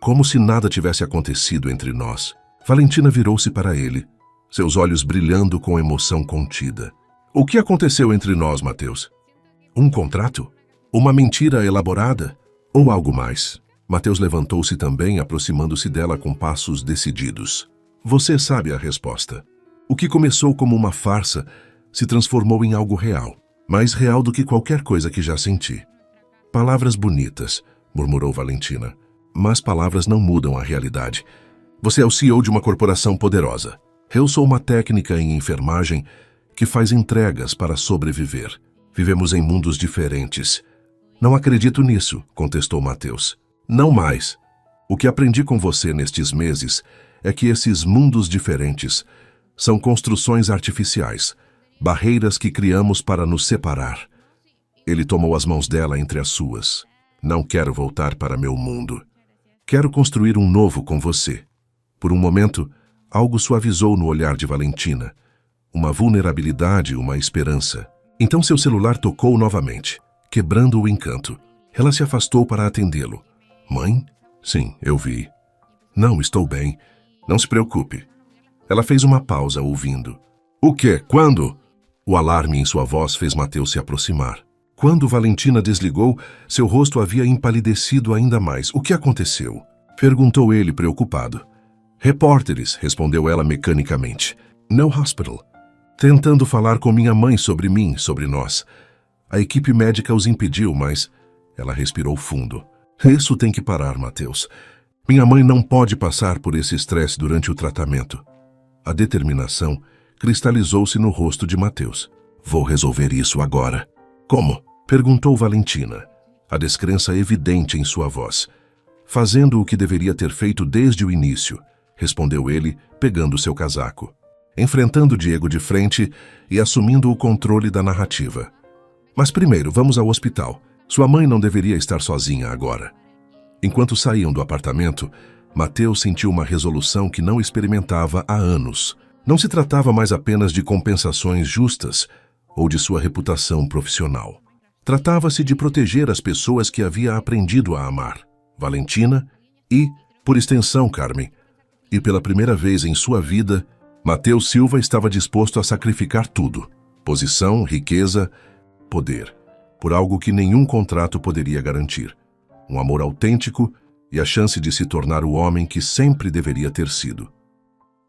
Como se nada tivesse acontecido entre nós. Valentina virou-se para ele, seus olhos brilhando com emoção contida. O que aconteceu entre nós, Mateus? Um contrato? Uma mentira elaborada? Ou algo mais? Mateus levantou-se também, aproximando-se dela com passos decididos. Você sabe a resposta. O que começou como uma farsa se transformou em algo real, mais real do que qualquer coisa que já senti. Palavras bonitas, murmurou Valentina. Mas palavras não mudam a realidade. Você é o CEO de uma corporação poderosa. Eu sou uma técnica em enfermagem que faz entregas para sobreviver. Vivemos em mundos diferentes. Não acredito nisso, contestou Mateus. Não mais. O que aprendi com você nestes meses é que esses mundos diferentes são construções artificiais, barreiras que criamos para nos separar. Ele tomou as mãos dela entre as suas. Não quero voltar para meu mundo. Quero construir um novo com você. Por um momento, algo suavizou no olhar de Valentina. Uma vulnerabilidade, uma esperança. Então seu celular tocou novamente, quebrando o encanto. Ela se afastou para atendê-lo. Mãe? Sim, eu vi. Não, estou bem. Não se preocupe. Ela fez uma pausa, ouvindo. O quê? Quando? O alarme em sua voz fez Mateus se aproximar. Quando Valentina desligou, seu rosto havia empalidecido ainda mais. O que aconteceu? Perguntou ele, preocupado. Repórteres, respondeu ela mecanicamente. No hospital. Tentando falar com minha mãe sobre mim, sobre nós. A equipe médica os impediu, mas... Ela respirou fundo. Isso tem que parar, Mateus. Minha mãe não pode passar por esse estresse durante o tratamento. A determinação cristalizou-se no rosto de Mateus. Vou resolver isso agora. Como? Perguntou Valentina, a descrença evidente em sua voz. Fazendo o que deveria ter feito desde o início, respondeu ele, pegando seu casaco. Enfrentando Diego de frente e assumindo o controle da narrativa. Mas primeiro, vamos ao hospital. Sua mãe não deveria estar sozinha agora. Enquanto saíam do apartamento, Mateus sentiu uma resolução que não experimentava há anos. Não se tratava mais apenas de compensações justas ou de sua reputação profissional. Tratava-se de proteger as pessoas que havia aprendido a amar, Valentina e, por extensão, Carmen. E pela primeira vez em sua vida, Mateus Silva estava disposto a sacrificar tudo: posição, riqueza, poder, por algo que nenhum contrato poderia garantir. Um amor autêntico e a chance de se tornar o homem que sempre deveria ter sido.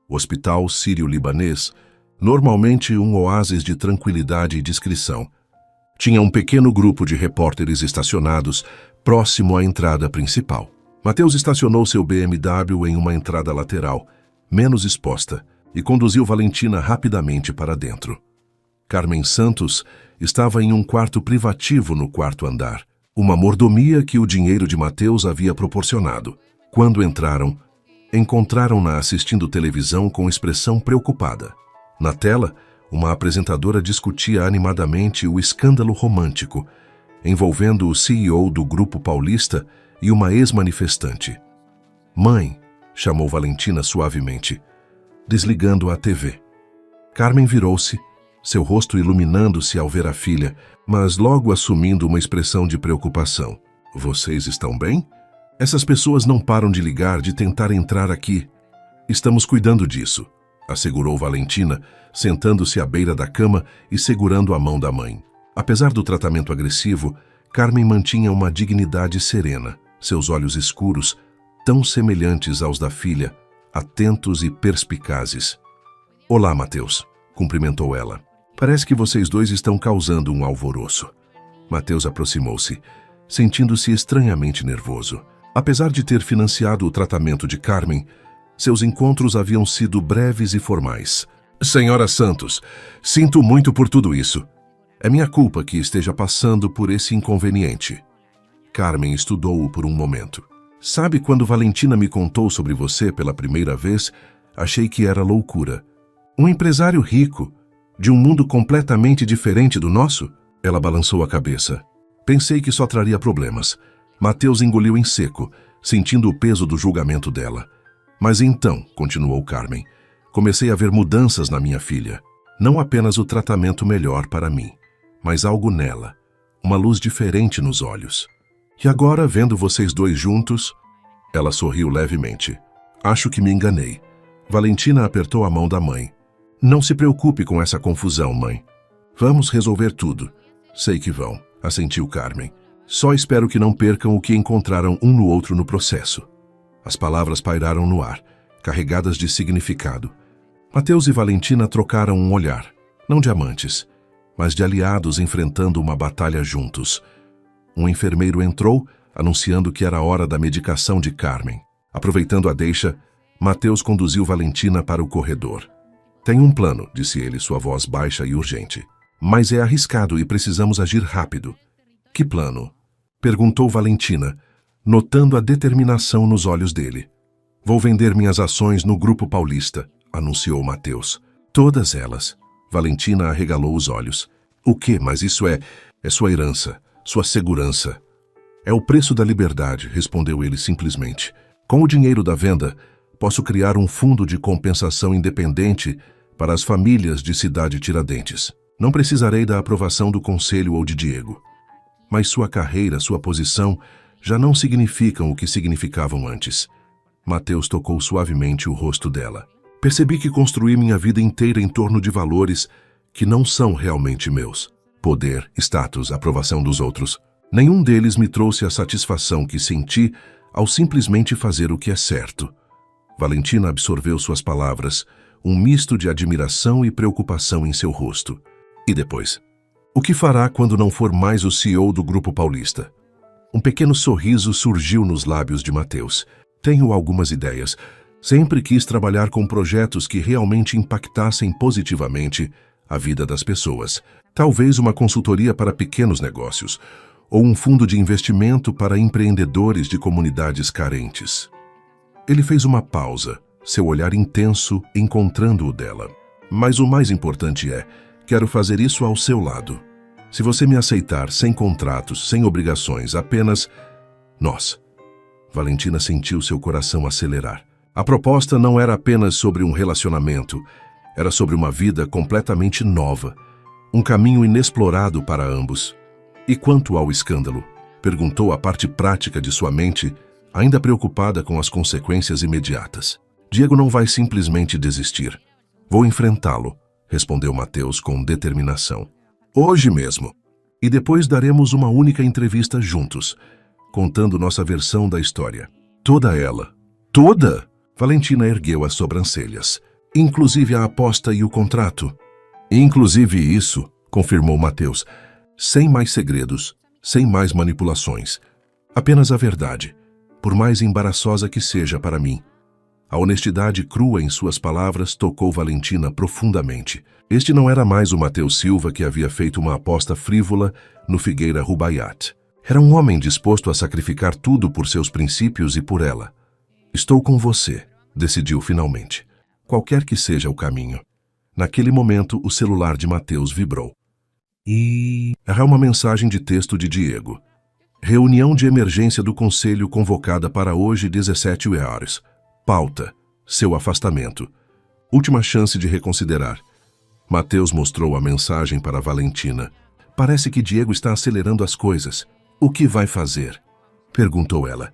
O Hospital Sírio-Libanês, normalmente um oásis de tranquilidade e discrição, tinha um pequeno grupo de repórteres estacionados próximo à entrada principal. Mateus estacionou seu BMW em uma entrada lateral, menos exposta, e conduziu Valentina rapidamente para dentro. Carmen Santos estava em um quarto privativo no quarto andar, uma mordomia que o dinheiro de Mateus havia proporcionado. Quando entraram, encontraram-na assistindo televisão com expressão preocupada. Na tela, uma apresentadora discutia animadamente o escândalo romântico, envolvendo o CEO do Grupo Paulista e uma ex-manifestante. Mãe, chamou Valentina suavemente, desligando a TV. Carmen virou-se, seu rosto iluminando-se ao ver a filha, mas logo assumindo uma expressão de preocupação. Vocês estão bem? Essas pessoas não param de ligar, de tentar entrar aqui. Estamos cuidando disso, assegurou Valentina, sentando-se à beira da cama e segurando a mão da mãe. Apesar do tratamento agressivo, Carmen mantinha uma dignidade serena, seus olhos escuros, tão semelhantes aos da filha, atentos e perspicazes. Olá, Mateus, cumprimentou ela. Parece que vocês dois estão causando um alvoroço. Mateus aproximou-se, sentindo-se estranhamente nervoso. Apesar de ter financiado o tratamento de Carmen, seus encontros haviam sido breves e formais. Senhora Santos, sinto muito por tudo isso. É minha culpa que esteja passando por esse inconveniente. Carmen estudou-o por um momento. Sabe, quando Valentina me contou sobre você pela primeira vez, achei que era loucura. Um empresário rico, de um mundo completamente diferente do nosso? Ela balançou a cabeça. Pensei que só traria problemas. Mateus engoliu em seco, sentindo o peso do julgamento dela. Mas então, continuou Carmen, comecei a ver mudanças na minha filha. Não apenas o tratamento melhor para mim, mas algo nela, uma luz diferente nos olhos. E agora, vendo vocês dois juntos... Ela sorriu levemente. Acho que me enganei. Valentina apertou a mão da mãe. Não se preocupe com essa confusão, mãe. Vamos resolver tudo. Sei que vão, assentiu Carmen. Só espero que não percam o que encontraram um no outro no processo. As palavras pairaram no ar, carregadas de significado. Mateus e Valentina trocaram um olhar, não de amantes, mas de aliados enfrentando uma batalha juntos. Um enfermeiro entrou, anunciando que era hora da medicação de Carmen. Aproveitando a deixa, Mateus conduziu Valentina para o corredor. Tem um plano, disse ele, sua voz baixa e urgente. Mas é arriscado e precisamos agir rápido. Que plano? Perguntou Valentina, notando a determinação nos olhos dele. Vou vender minhas ações no Grupo Paulista, anunciou Mateus. Todas elas. Valentina arregalou os olhos. O quê? Mas isso é sua herança, sua segurança. É o preço da liberdade, respondeu ele simplesmente. Com o dinheiro da venda, posso criar um fundo de compensação independente para as famílias de Cidade Tiradentes. Não precisarei da aprovação do conselho ou de Diego. Mas sua carreira, sua posição, já não significam o que significavam antes. Mateus tocou suavemente o rosto dela. Percebi que construí minha vida inteira em torno de valores que não são realmente meus. Poder, status, aprovação dos outros. Nenhum deles me trouxe a satisfação que senti ao simplesmente fazer o que é certo. Valentina absorveu suas palavras, um misto de admiração e preocupação em seu rosto. E depois? O que fará quando não for mais o CEO do Grupo Paulista? Um pequeno sorriso surgiu nos lábios de Mateus. Tenho algumas ideias. Sempre quis trabalhar com projetos que realmente impactassem positivamente a vida das pessoas. Talvez uma consultoria para pequenos negócios, ou um fundo de investimento para empreendedores de comunidades carentes. Ele fez uma pausa, seu olhar intenso encontrando o dela. Mas o mais importante é, quero fazer isso ao seu lado. Se você me aceitar sem contratos, sem obrigações, apenas nós. Valentina sentiu seu coração acelerar. A proposta não era apenas sobre um relacionamento, era sobre uma vida completamente nova, um caminho inexplorado para ambos. E quanto ao escândalo? Perguntou a parte prática de sua mente, ainda preocupada com as consequências imediatas. Diego não vai simplesmente desistir. Vou enfrentá-lo, respondeu Mateus com determinação. Hoje mesmo. E depois daremos uma única entrevista juntos, contando nossa versão da história. Toda ela. Toda? Valentina ergueu as sobrancelhas. Inclusive a aposta e o contrato. Inclusive isso, confirmou Mateus. Sem mais segredos, sem mais manipulações. Apenas a verdade, por mais embaraçosa que seja para mim. A honestidade crua em suas palavras tocou Valentina profundamente. Este não era mais o Mateus Silva que havia feito uma aposta frívola no Figueira Rubaiyat. Era um homem disposto a sacrificar tudo por seus princípios e por ela. Estou com você, decidiu finalmente. Qualquer que seja o caminho. Naquele momento, o celular de Mateus vibrou. Era uma mensagem de texto de Diego. Reunião de emergência do Conselho convocada para hoje, 17 horas. Pauta: seu afastamento. Última chance de reconsiderar. Mateus mostrou a mensagem para Valentina. Parece que Diego está acelerando as coisas. O que vai fazer? Perguntou ela.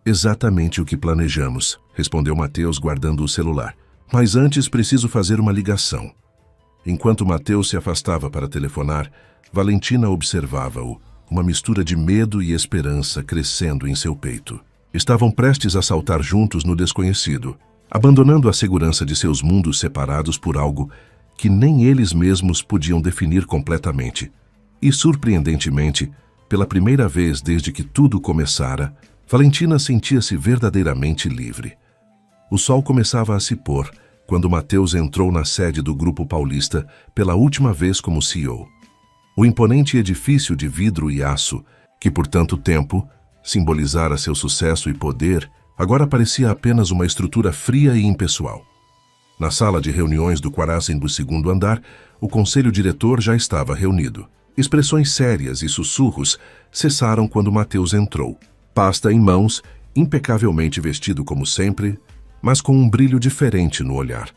Exatamente o que planejamos, respondeu Mateus guardando o celular. Mas antes preciso fazer uma ligação. Enquanto Mateus se afastava para telefonar, Valentina observava-o, uma mistura de medo e esperança crescendo em seu peito. Estavam prestes a saltar juntos no desconhecido, abandonando a segurança de seus mundos separados por algo que nem eles mesmos podiam definir completamente. E, surpreendentemente, pela primeira vez desde que tudo começara, Valentina sentia-se verdadeiramente livre. O sol começava a se pôr quando Mateus entrou na sede do Grupo Paulista pela última vez como CEO. O imponente edifício de vidro e aço, que por tanto tempo simbolizara seu sucesso e poder, agora parecia apenas uma estrutura fria e impessoal. Na sala de reuniões do 42º andar, o conselho diretor já estava reunido. Expressões sérias e sussurros cessaram quando Mateus entrou. Pasta em mãos, impecavelmente vestido como sempre, mas com um brilho diferente no olhar.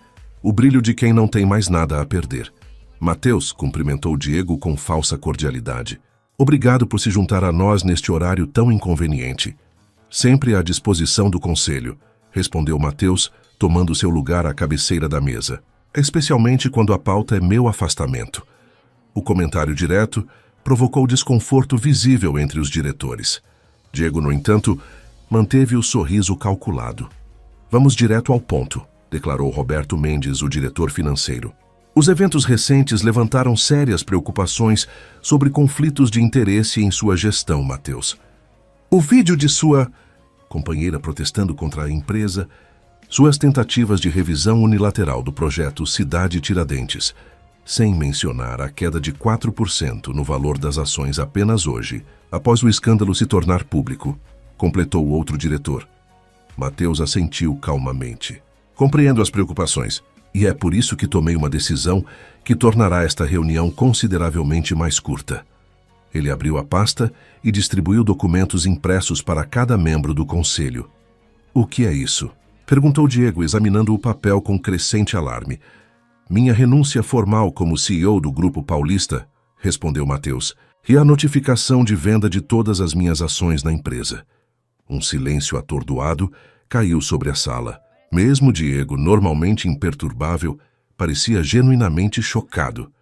O brilho de quem não tem mais nada a perder. Mateus cumprimentou Diego com falsa cordialidade. Obrigado por se juntar a nós neste horário tão inconveniente. Sempre à disposição do conselho, respondeu Mateus, tomando seu lugar à cabeceira da mesa. Especialmente quando a pauta é meu afastamento. O comentário direto provocou desconforto visível entre os diretores. Diego, no entanto, manteve o sorriso calculado. Vamos direto ao ponto, declarou Roberto Mendes, o diretor financeiro. Os eventos recentes levantaram sérias preocupações sobre conflitos de interesse em sua gestão, Mateus. O vídeo de sua companheira protestando contra a empresa, suas tentativas de revisão unilateral do projeto Cidade Tiradentes, sem mencionar a queda de 4% no valor das ações apenas hoje, após o escândalo se tornar público, completou o outro diretor. Matheus assentiu calmamente. Compreendo as preocupações, e é por isso que tomei uma decisão que tornará esta reunião consideravelmente mais curta. Ele abriu a pasta e distribuiu documentos impressos para cada membro do conselho. O que é isso? Perguntou Diego, examinando o papel com crescente alarme. Minha renúncia formal como CEO do Grupo Paulista, respondeu Matheus, e a notificação de venda de todas as minhas ações na empresa. Um silêncio atordoado caiu sobre a sala. Mesmo Diego, normalmente imperturbável, parecia genuinamente chocado.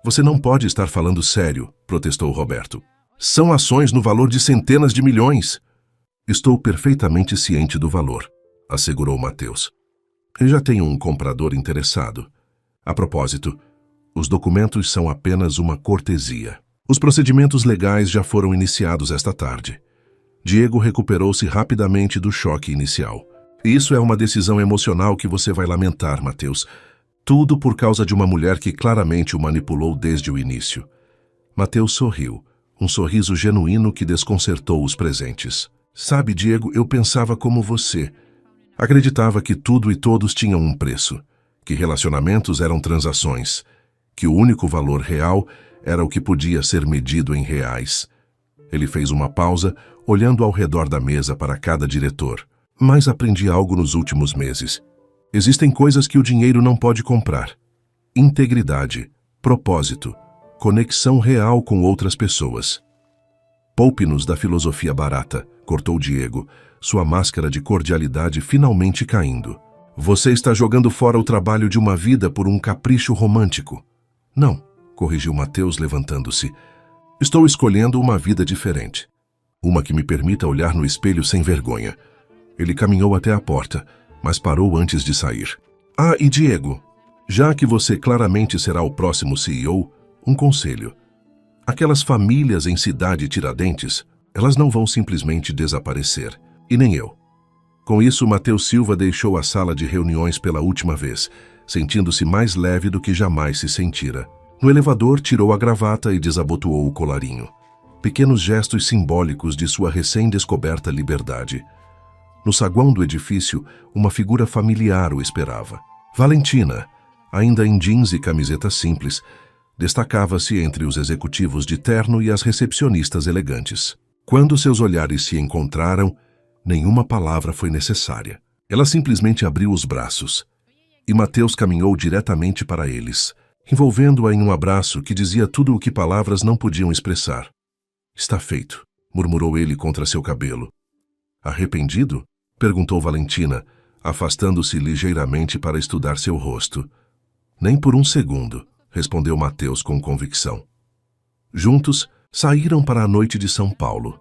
Você não pode estar falando sério, protestou Roberto. São ações no valor de centenas de milhões. Estou perfeitamente ciente do valor, assegurou Matheus. Eu já tenho um comprador interessado. A propósito, os documentos são apenas uma cortesia. Os procedimentos legais já foram iniciados esta tarde. Diego recuperou-se rapidamente do choque inicial. Isso é uma decisão emocional que você vai lamentar, Matheus. Tudo por causa de uma mulher que claramente o manipulou desde o início. Matheus sorriu, um sorriso genuíno que desconcertou os presentes. Sabe, Diego, eu pensava como você. Acreditava que tudo e todos tinham um preço, que relacionamentos eram transações, que o único valor real era o que podia ser medido em reais. Ele fez uma pausa, olhando ao redor da mesa para cada diretor. Mas aprendi algo nos últimos meses. Existem coisas que o dinheiro não pode comprar. Integridade, propósito, conexão real com outras pessoas. Poupe-nos da filosofia barata, cortou Diego, sua máscara de cordialidade finalmente caindo. Você está jogando fora o trabalho de uma vida por um capricho romântico. Não, corrigiu Matheus levantando-se. Estou escolhendo uma vida diferente. Uma que me permita olhar no espelho sem vergonha. Ele caminhou até a porta, mas parou antes de sair. Ah, e Diego, já que você claramente será o próximo CEO, um conselho. Aquelas famílias em Cidade Tiradentes, elas não vão simplesmente desaparecer. E nem eu. Com isso, Matheus Silva deixou a sala de reuniões pela última vez, sentindo-se mais leve do que jamais se sentira. No elevador, tirou a gravata e desabotoou o colarinho. Pequenos gestos simbólicos de sua recém-descoberta liberdade. No saguão do edifício, uma figura familiar o esperava. Valentina, ainda em jeans e camiseta simples, destacava-se entre os executivos de terno e as recepcionistas elegantes. Quando seus olhares se encontraram, nenhuma palavra foi necessária. Ela simplesmente abriu os braços, e Matheus caminhou diretamente para eles, envolvendo-a em um abraço que dizia tudo o que palavras não podiam expressar. Está feito, murmurou ele contra seu cabelo. Arrependido? Perguntou Valentina, afastando-se ligeiramente para estudar seu rosto. Nem por um segundo, respondeu Matheus com convicção. Juntos, saíram para a noite de São Paulo.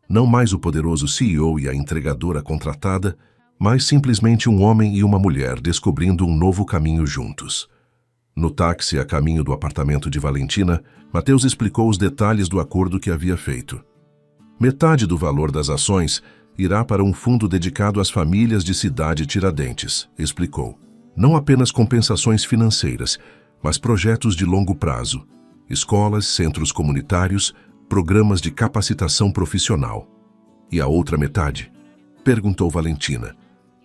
Não mais o poderoso CEO e a entregadora contratada, mas simplesmente um homem e uma mulher descobrindo um novo caminho juntos. No táxi a caminho do apartamento de Valentina, Matheus explicou os detalhes do acordo que havia feito. Metade do valor das ações irá para um fundo dedicado às famílias de Cidade Tiradentes, explicou. Não apenas compensações financeiras, mas projetos de longo prazo, escolas, centros comunitários, programas de capacitação profissional. E a outra metade? Perguntou Valentina.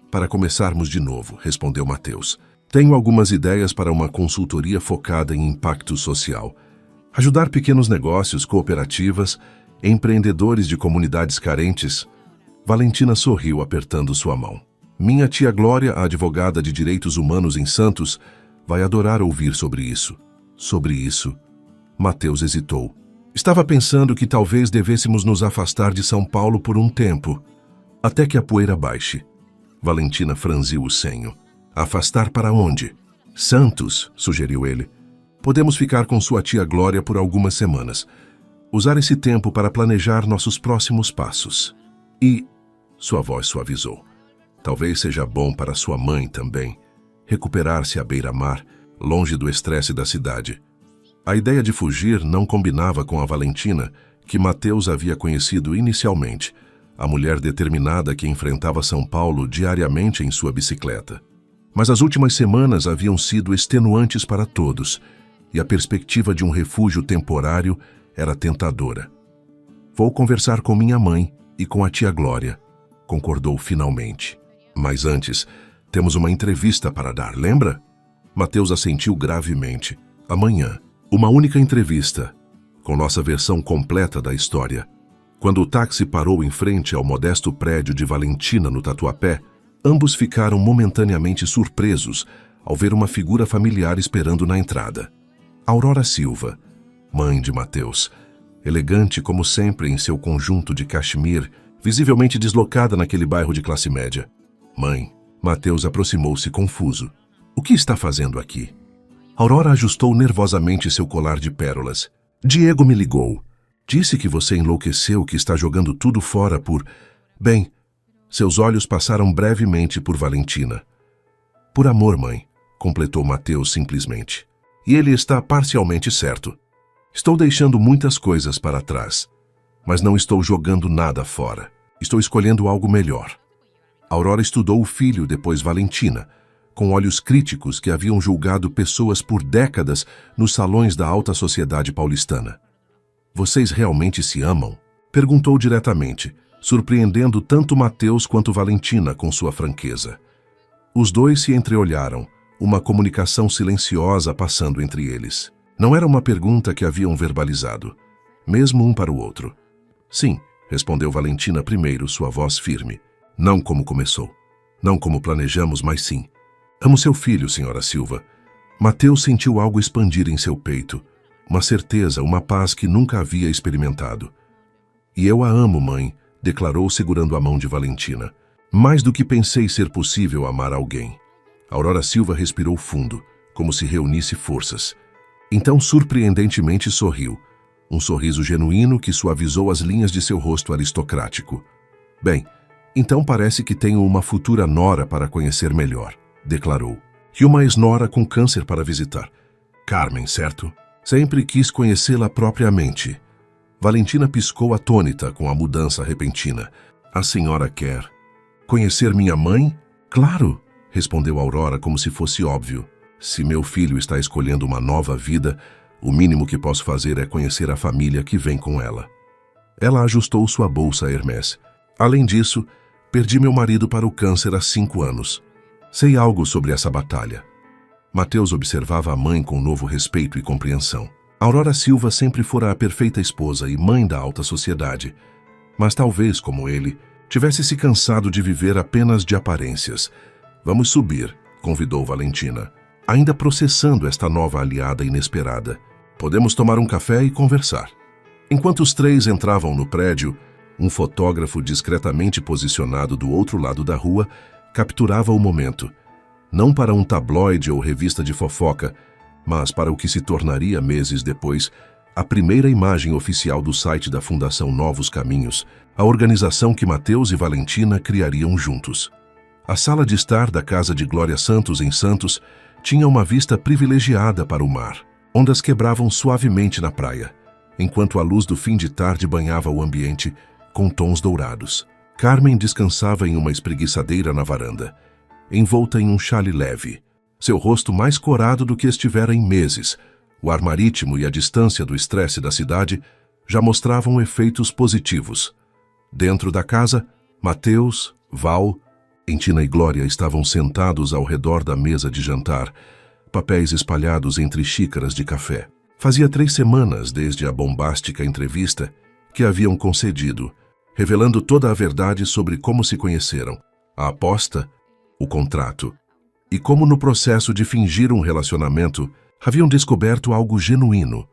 Para começarmos de novo, respondeu Matheus. Tenho algumas ideias para uma consultoria focada em impacto social. Ajudar pequenos negócios, cooperativas, empreendedores de comunidades carentes. Valentina sorriu apertando sua mão. Minha tia Glória, a advogada de direitos humanos em Santos, vai adorar ouvir sobre isso. Sobre isso. Matheus hesitou. Estava pensando que talvez devêssemos nos afastar de São Paulo por um tempo, até que a poeira baixe. Valentina franziu o senho. Afastar para onde? Santos, sugeriu ele. Podemos ficar com sua tia Glória por algumas semanas. Usar esse tempo para planejar nossos próximos passos. E... Sua voz suavizou. Talvez seja bom para sua mãe também. Recuperar-se à beira-mar, longe do estresse da cidade. A ideia de fugir não combinava com a Valentina, que Mateus havia conhecido inicialmente, a mulher determinada que enfrentava São Paulo diariamente em sua bicicleta. Mas as últimas semanas haviam sido extenuantes para todos, e a perspectiva de um refúgio temporário era tentadora. Vou conversar com minha mãe e com a tia Glória, concordou finalmente. Mas antes, temos uma entrevista para dar, lembra? Mateus assentiu gravemente. Amanhã, uma única entrevista, com nossa versão completa da história. Quando o táxi parou em frente ao modesto prédio de Valentina no Tatuapé, ambos ficaram momentaneamente surpresos ao ver uma figura familiar esperando na entrada. Aurora Silva, mãe de Mateus, elegante como sempre em seu conjunto de cachemir, visivelmente deslocada naquele bairro de classe média. Mãe, Mateus aproximou-se confuso. O que está fazendo aqui? Aurora ajustou nervosamente seu colar de pérolas. Diego me ligou. Disse que você enlouqueceu, que está jogando tudo fora por... Bem, seus olhos passaram brevemente por Valentina. Por amor, mãe, completou Mateus simplesmente. E ele está parcialmente certo. Estou deixando muitas coisas para trás, mas não estou jogando nada fora. Estou escolhendo algo melhor. Aurora estudou o filho, depois Valentina, com olhos críticos que haviam julgado pessoas por décadas nos salões da alta sociedade paulistana. Vocês realmente se amam? Perguntou diretamente, surpreendendo tanto Mateus quanto Valentina com sua franqueza. Os dois se entreolharam, uma comunicação silenciosa passando entre eles. Não era uma pergunta que haviam verbalizado, mesmo um para o outro. Sim, respondeu Valentina primeiro, sua voz firme. Não como começou. Não como planejamos, mas sim. Amo seu filho, senhora Silva. Mateus sentiu algo expandir em seu peito. Uma certeza, uma paz que nunca havia experimentado. E eu a amo, mãe, declarou segurando a mão de Valentina. Mais do que pensei ser possível amar alguém. Aurora Silva respirou fundo, como se reunisse forças. Então, surpreendentemente, sorriu. Um sorriso genuíno que suavizou as linhas de seu rosto aristocrático. Bem, então parece que tenho uma futura nora para conhecer melhor, declarou. E uma ex-nora com câncer para visitar. Carmen, certo? Sempre quis conhecê-la propriamente. Valentina piscou atônita com a mudança repentina. A senhora quer conhecer minha mãe? Claro, respondeu Aurora como se fosse óbvio. Se meu filho está escolhendo uma nova vida, o mínimo que posso fazer é conhecer a família que vem com ela. Ela ajustou sua bolsa Hermès. Além disso, perdi meu marido para o câncer há 5 anos. Sei algo sobre essa batalha. Mateus observava a mãe com novo respeito e compreensão. Aurora Silva sempre fora a perfeita esposa e mãe da alta sociedade, mas talvez, como ele, tivesse se cansado de viver apenas de aparências. Vamos subir, convidou Valentina, ainda processando esta nova aliada inesperada. Podemos tomar um café e conversar. Enquanto os três entravam no prédio, um fotógrafo discretamente posicionado do outro lado da rua capturava o momento, não para um tabloide ou revista de fofoca, mas para o que se tornaria meses depois a primeira imagem oficial do site da Fundação Novos Caminhos, a organização que Mateus e Valentina criariam juntos. A sala de estar da casa de Glória Santos em Santos tinha uma vista privilegiada para o mar. Ondas quebravam suavemente na praia, enquanto a luz do fim de tarde banhava o ambiente com tons dourados. Carmen descansava em uma espreguiçadeira na varanda, envolta em um chale leve, seu rosto mais corado do que estivera em meses. O ar marítimo e a distância do estresse da cidade já mostravam efeitos positivos. Dentro da casa, Mateus, Val, Entina e Glória estavam sentados ao redor da mesa de jantar, papéis espalhados entre xícaras de café. Fazia 3 semanas desde a bombástica entrevista que haviam concedido, revelando toda a verdade sobre como se conheceram, a aposta, o contrato, e como no processo de fingir um relacionamento haviam descoberto algo genuíno.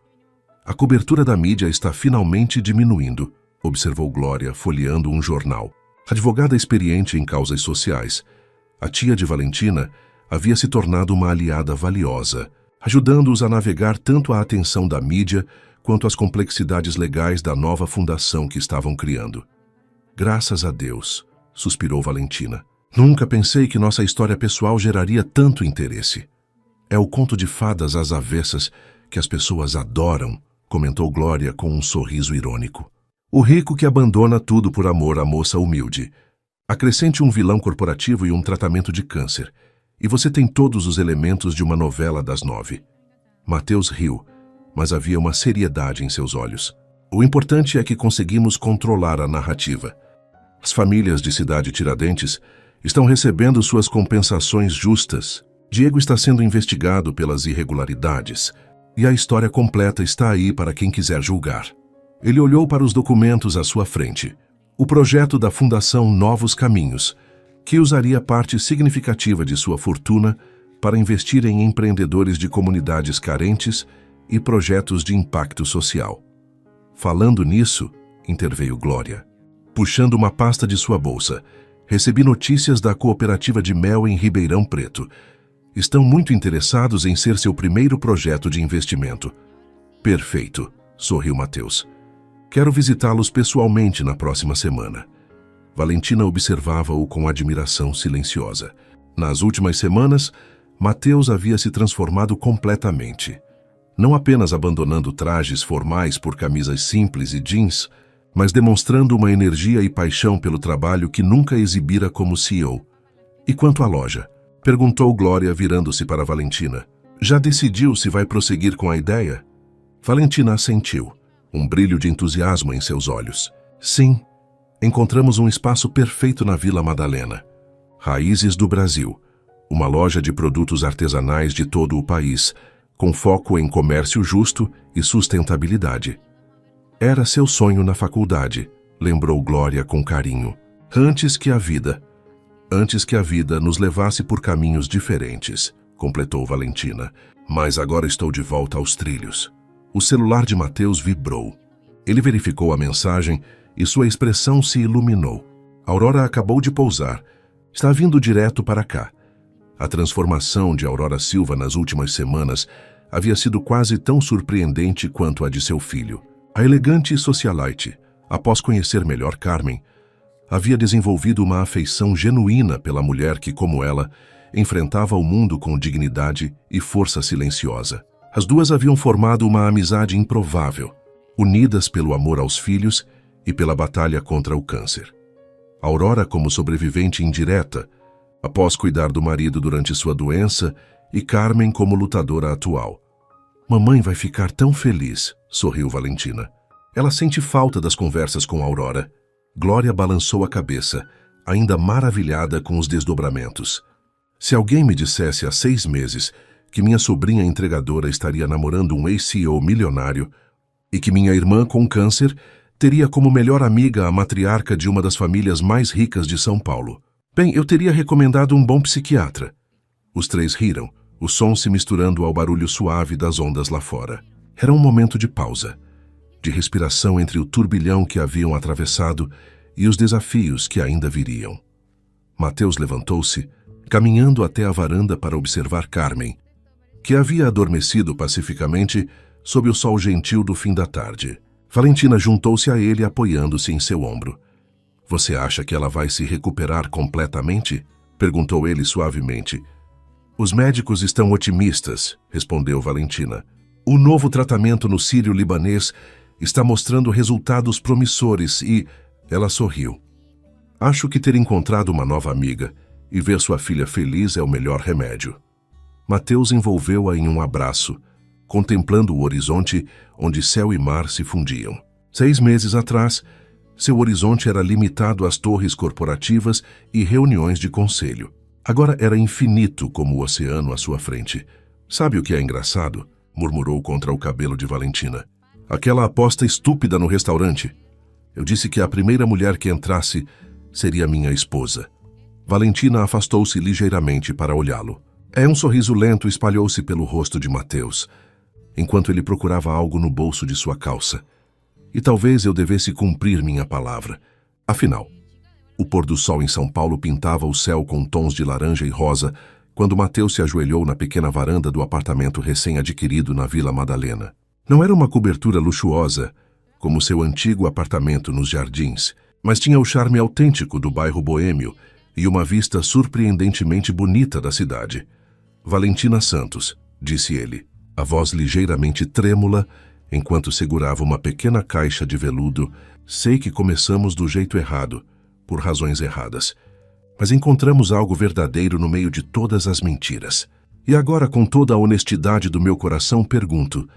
A cobertura da mídia está finalmente diminuindo, observou Glória, folheando um jornal. Advogada experiente em causas sociais, a tia de Valentina havia se tornado uma aliada valiosa, ajudando-os a navegar tanto a atenção da mídia quanto as complexidades legais da nova fundação que estavam criando. Graças a Deus, suspirou Valentina. Nunca pensei que nossa história pessoal geraria tanto interesse. É o conto de fadas às avessas que as pessoas adoram, comentou Glória com um sorriso irônico. O rico que abandona tudo por amor à moça humilde. Acrescente um vilão corporativo e um tratamento de câncer, e você tem todos os elementos de uma novela das 9. Mateus riu, mas havia uma seriedade em seus olhos. O importante é que conseguimos controlar a narrativa. As famílias de Cidade Tiradentes estão recebendo suas compensações justas. Diego está sendo investigado pelas irregularidades, e a história completa está aí para quem quiser julgar. Ele olhou para os documentos à sua frente. O projeto da Fundação Novos Caminhos, que usaria parte significativa de sua fortuna para investir em empreendedores de comunidades carentes e projetos de impacto social. Falando nisso, interveio Glória. Puxando uma pasta de sua bolsa, recebi notícias da cooperativa de mel em Ribeirão Preto. Estão muito interessados em ser seu primeiro projeto de investimento. Perfeito, sorriu Mateus. Quero visitá-los pessoalmente na próxima semana. Valentina observava-o com admiração silenciosa. Nas últimas semanas, Mateus havia se transformado completamente. Não apenas abandonando trajes formais por camisas simples e jeans, mas demonstrando uma energia e paixão pelo trabalho que nunca exibira como CEO. E quanto à loja? Perguntou Glória virando-se para Valentina. Já decidiu se vai prosseguir com a ideia? Valentina assentiu, um brilho de entusiasmo em seus olhos. Sim, encontramos um espaço perfeito na Vila Madalena. Raízes do Brasil, uma loja de produtos artesanais de todo o país, com foco em comércio justo e sustentabilidade. Era seu sonho na faculdade, lembrou Glória com carinho. Antes que a vida nos levasse por caminhos diferentes, completou Valentina. Mas agora estou de volta aos trilhos. O celular de Mateus vibrou. Ele verificou a mensagem e sua expressão se iluminou. Aurora acabou de pousar. Está vindo direto para cá. A transformação de Aurora Silva nas últimas semanas havia sido quase tão surpreendente quanto a de seu filho. A elegante socialite, após conhecer melhor Carmen, havia desenvolvido uma afeição genuína pela mulher que, como ela, enfrentava o mundo com dignidade e força silenciosa. As duas haviam formado uma amizade improvável, unidas pelo amor aos filhos e pela batalha contra o câncer. Aurora como sobrevivente indireta, após cuidar do marido durante sua doença, e Carmen como lutadora atual. Mamãe vai ficar tão feliz, sorriu Valentina. Ela sente falta das conversas com Aurora. Glória balançou a cabeça, ainda maravilhada com os desdobramentos. Se alguém me dissesse há 6 meses que minha sobrinha entregadora estaria namorando um ex-CEO milionário e que minha irmã com câncer teria como melhor amiga a matriarca de uma das famílias mais ricas de São Paulo, bem, eu teria recomendado um bom psiquiatra. Os três riram, o som se misturando ao barulho suave das ondas lá fora. Era um momento de pausa, de respiração entre o turbilhão que haviam atravessado e os desafios que ainda viriam. Mateus levantou-se, caminhando até a varanda para observar Carmen, que havia adormecido pacificamente sob o sol gentil do fim da tarde. Valentina juntou-se a ele apoiando-se em seu ombro. Você acha que ela vai se recuperar completamente? Perguntou ele suavemente. Os médicos estão otimistas, respondeu Valentina. O novo tratamento no Sírio-Libanês está mostrando resultados promissores e... Ela sorriu. Acho que ter encontrado uma nova amiga e ver sua filha feliz é o melhor remédio. Mateus envolveu-a em um abraço, contemplando o horizonte onde céu e mar se fundiam. 6 meses atrás, seu horizonte era limitado às torres corporativas e reuniões de conselho. Agora era infinito como o oceano à sua frente. Sabe o que é engraçado? Murmurou contra o cabelo de Valentina. Aquela aposta estúpida no restaurante. Eu disse que a primeira mulher que entrasse seria minha esposa. Valentina afastou-se ligeiramente para olhá-lo. Um sorriso lento espalhou-se pelo rosto de Mateus, enquanto ele procurava algo no bolso de sua calça. E talvez eu devesse cumprir minha palavra. Afinal, o pôr do sol em São Paulo pintava o céu com tons de laranja e rosa quando Mateus se ajoelhou na pequena varanda do apartamento recém-adquirido na Vila Madalena. Não era uma cobertura luxuosa, como seu antigo apartamento nos Jardins, mas tinha o charme autêntico do bairro boêmio e uma vista surpreendentemente bonita da cidade. Valentina Santos, disse ele, a voz ligeiramente trêmula, enquanto segurava uma pequena caixa de veludo. Sei que começamos do jeito errado, por razões erradas. Mas encontramos algo verdadeiro no meio de todas as mentiras. E agora, com toda a honestidade do meu coração, pergunto: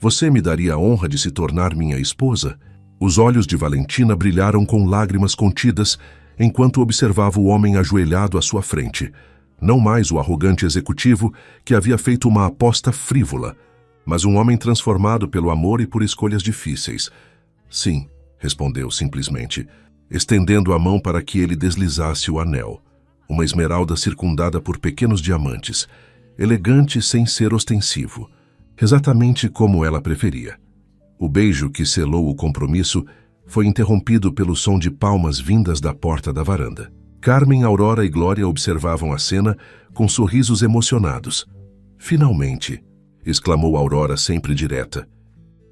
você me daria a honra de se tornar minha esposa? Os olhos de Valentina brilharam com lágrimas contidas enquanto observava o homem ajoelhado à sua frente. Não mais o arrogante executivo que havia feito uma aposta frívola, mas um homem transformado pelo amor e por escolhas difíceis. Sim, respondeu simplesmente, estendendo a mão para que ele deslizasse o anel. Uma esmeralda circundada por pequenos diamantes, elegante sem ser ostensivo, exatamente como ela preferia. O beijo que selou o compromisso foi interrompido pelo som de palmas vindas da porta da varanda. Carmen, Aurora e Glória observavam a cena com sorrisos emocionados. Finalmente, exclamou Aurora sempre direta.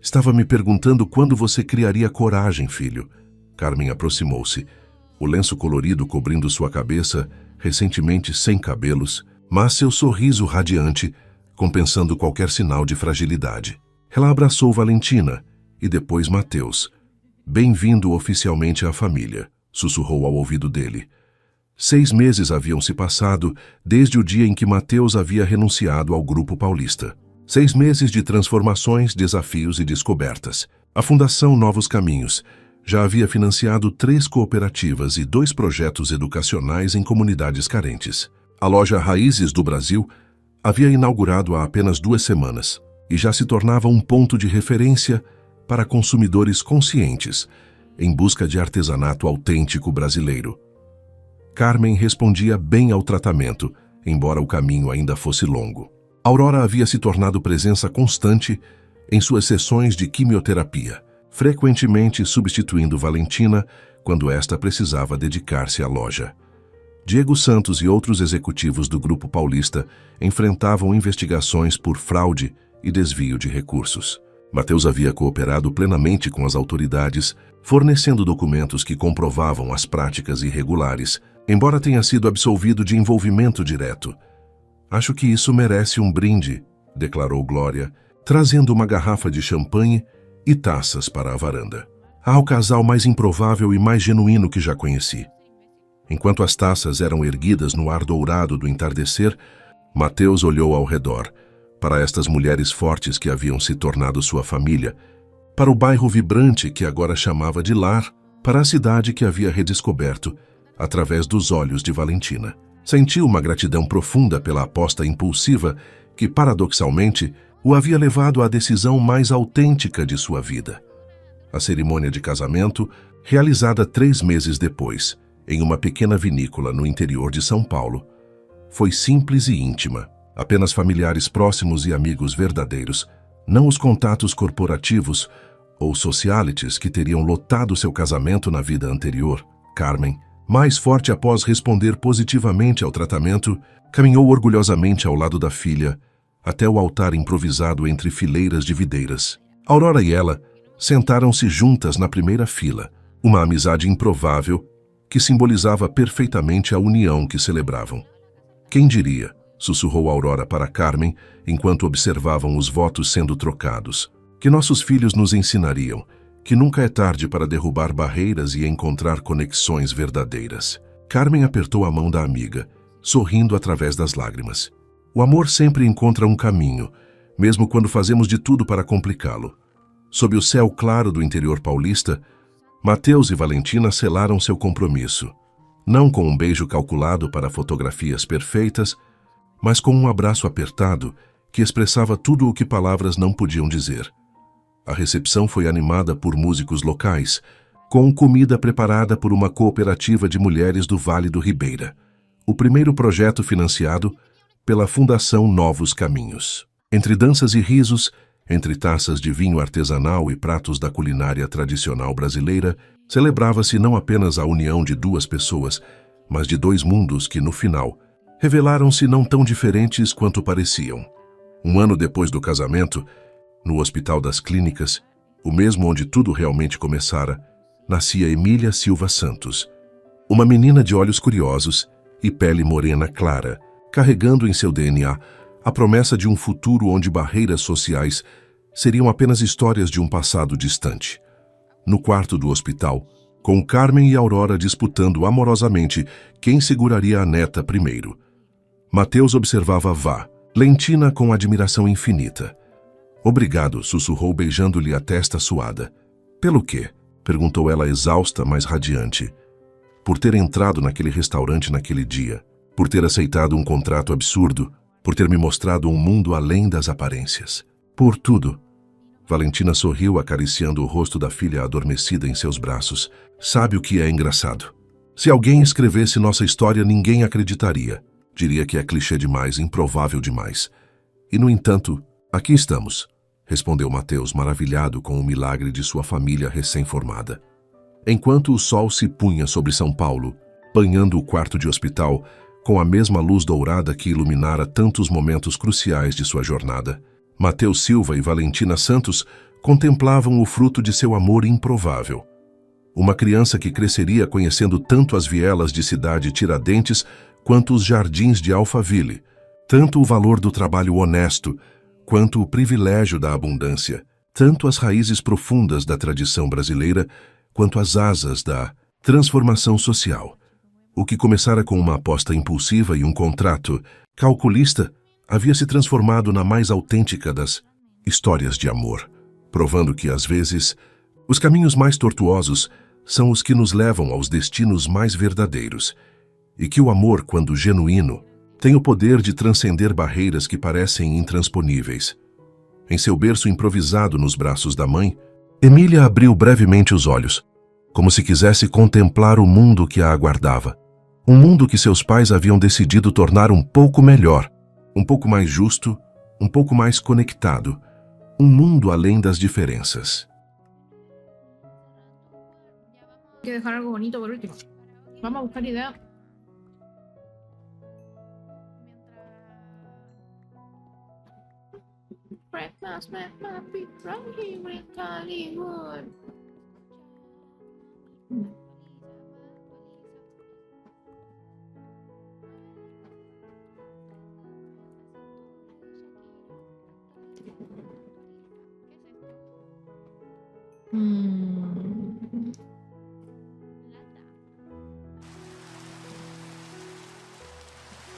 Estava me perguntando quando você criaria coragem, filho. Carmen aproximou-se, o lenço colorido cobrindo sua cabeça, recentemente sem cabelos, mas seu sorriso radiante, compensando qualquer sinal de fragilidade. Ela abraçou Valentina e depois Mateus. Bem-vindo oficialmente à família, sussurrou ao ouvido dele. 6 meses haviam se passado desde o dia em que Mateus havia renunciado ao Grupo Paulista. 6 meses de transformações, desafios e descobertas. A Fundação Novos Caminhos já havia financiado 3 cooperativas e 2 projetos educacionais em comunidades carentes. A loja Raízes do Brasil havia inaugurado há apenas 2 semanas e já se tornava um ponto de referência para consumidores conscientes em busca de artesanato autêntico brasileiro. Carmen respondia bem ao tratamento, embora o caminho ainda fosse longo. Aurora havia se tornado presença constante em suas sessões de quimioterapia, frequentemente substituindo Valentina quando esta precisava dedicar-se à loja. Diego Santos e outros executivos do Grupo Paulista enfrentavam investigações por fraude e desvio de recursos. Mateus havia cooperado plenamente com as autoridades, fornecendo documentos que comprovavam as práticas irregulares, embora tenha sido absolvido de envolvimento direto. Acho que isso merece um brinde, declarou Glória, trazendo uma garrafa de champanhe e taças para a varanda. Ao casal mais improvável e mais genuíno que já conheci. Enquanto as taças eram erguidas no ar dourado do entardecer, Mateus olhou ao redor, para estas mulheres fortes que haviam se tornado sua família, para o bairro vibrante que agora chamava de lar, para a cidade que havia redescoberto através dos olhos de Valentina. Sentiu uma gratidão profunda pela aposta impulsiva que, paradoxalmente, o havia levado à decisão mais autêntica de sua vida. A cerimônia de casamento, realizada 3 meses depois, em uma pequena vinícola no interior de São Paulo, foi simples e íntima. Apenas familiares próximos e amigos verdadeiros, não os contatos corporativos ou socialites que teriam lotado seu casamento na vida anterior. Carmen, mais forte após responder positivamente ao tratamento, caminhou orgulhosamente ao lado da filha, até o altar improvisado entre fileiras de videiras. Aurora e ela sentaram-se juntas na primeira fila, uma amizade improvável que simbolizava perfeitamente a união que celebravam. Quem diria? Sussurrou Aurora para Carmen, enquanto observavam os votos sendo trocados. Que nossos filhos nos ensinariam que nunca é tarde para derrubar barreiras e encontrar conexões verdadeiras. Carmen apertou a mão da amiga, sorrindo através das lágrimas. O amor sempre encontra um caminho, mesmo quando fazemos de tudo para complicá-lo. Sob o céu claro do interior paulista, Mateus e Valentina selaram seu compromisso, não com um beijo calculado para fotografias perfeitas, mas com um abraço apertado que expressava tudo o que palavras não podiam dizer. A recepção foi animada por músicos locais, com comida preparada por uma cooperativa de mulheres do Vale do Ribeira, o primeiro projeto financiado pela Fundação Novos Caminhos. Entre danças e risos, entre taças de vinho artesanal e pratos da culinária tradicional brasileira, celebrava-se não apenas a união de 2 pessoas, mas de 2 mundos que, no final, revelaram-se não tão diferentes quanto pareciam. 1 ano depois do casamento, no Hospital das Clínicas, o mesmo onde tudo realmente começara, nascia Emília Silva Santos, uma menina de olhos curiosos e pele morena clara, carregando em seu DNA a promessa de um futuro onde barreiras sociais seriam apenas histórias de um passado distante. No quarto do hospital, com Carmen e Aurora disputando amorosamente quem seguraria a neta primeiro. Mateus observava Valentina com admiração infinita. Obrigado, sussurrou beijando-lhe a testa suada. Pelo quê? Perguntou ela exausta, mas radiante. Por ter entrado naquele restaurante naquele dia, por ter aceitado um contrato absurdo, por ter me mostrado um mundo além das aparências. Por tudo. Valentina sorriu acariciando o rosto da filha adormecida em seus braços. Sabe o que é engraçado? Se alguém escrevesse nossa história, ninguém acreditaria. Diria que é clichê demais, improvável demais. E, no entanto, aqui estamos, respondeu Mateus, maravilhado com o milagre de sua família recém-formada. Enquanto o sol se punha sobre São Paulo, banhando o quarto de hospital, com a mesma luz dourada que iluminara tantos momentos cruciais de sua jornada, Mateus Silva e Valentina Santos contemplavam o fruto de seu amor improvável. Uma criança que cresceria conhecendo tanto as vielas de cidade Tiradentes quanto os jardins de Alphaville, tanto o valor do trabalho honesto quanto o privilégio da abundância, tanto as raízes profundas da tradição brasileira quanto as asas da transformação social. O que começara com uma aposta impulsiva e um contrato calculista havia se transformado na mais autêntica das histórias de amor, provando que, às vezes, os caminhos mais tortuosos são os que nos levam aos destinos mais verdadeiros, e que o amor, quando genuíno, tem o poder de transcender barreiras que parecem intransponíveis. Em seu berço improvisado nos braços da mãe, Emília abriu brevemente os olhos, como se quisesse contemplar o mundo que a aguardava. Um mundo que seus pais haviam decidido tornar um pouco melhor, um pouco mais justo, um pouco mais conectado. Um mundo além das diferenças. Hay que dejar algo bonito por último. Vamos a buscar ideas. Breakfast, happy, from here in Hollywood.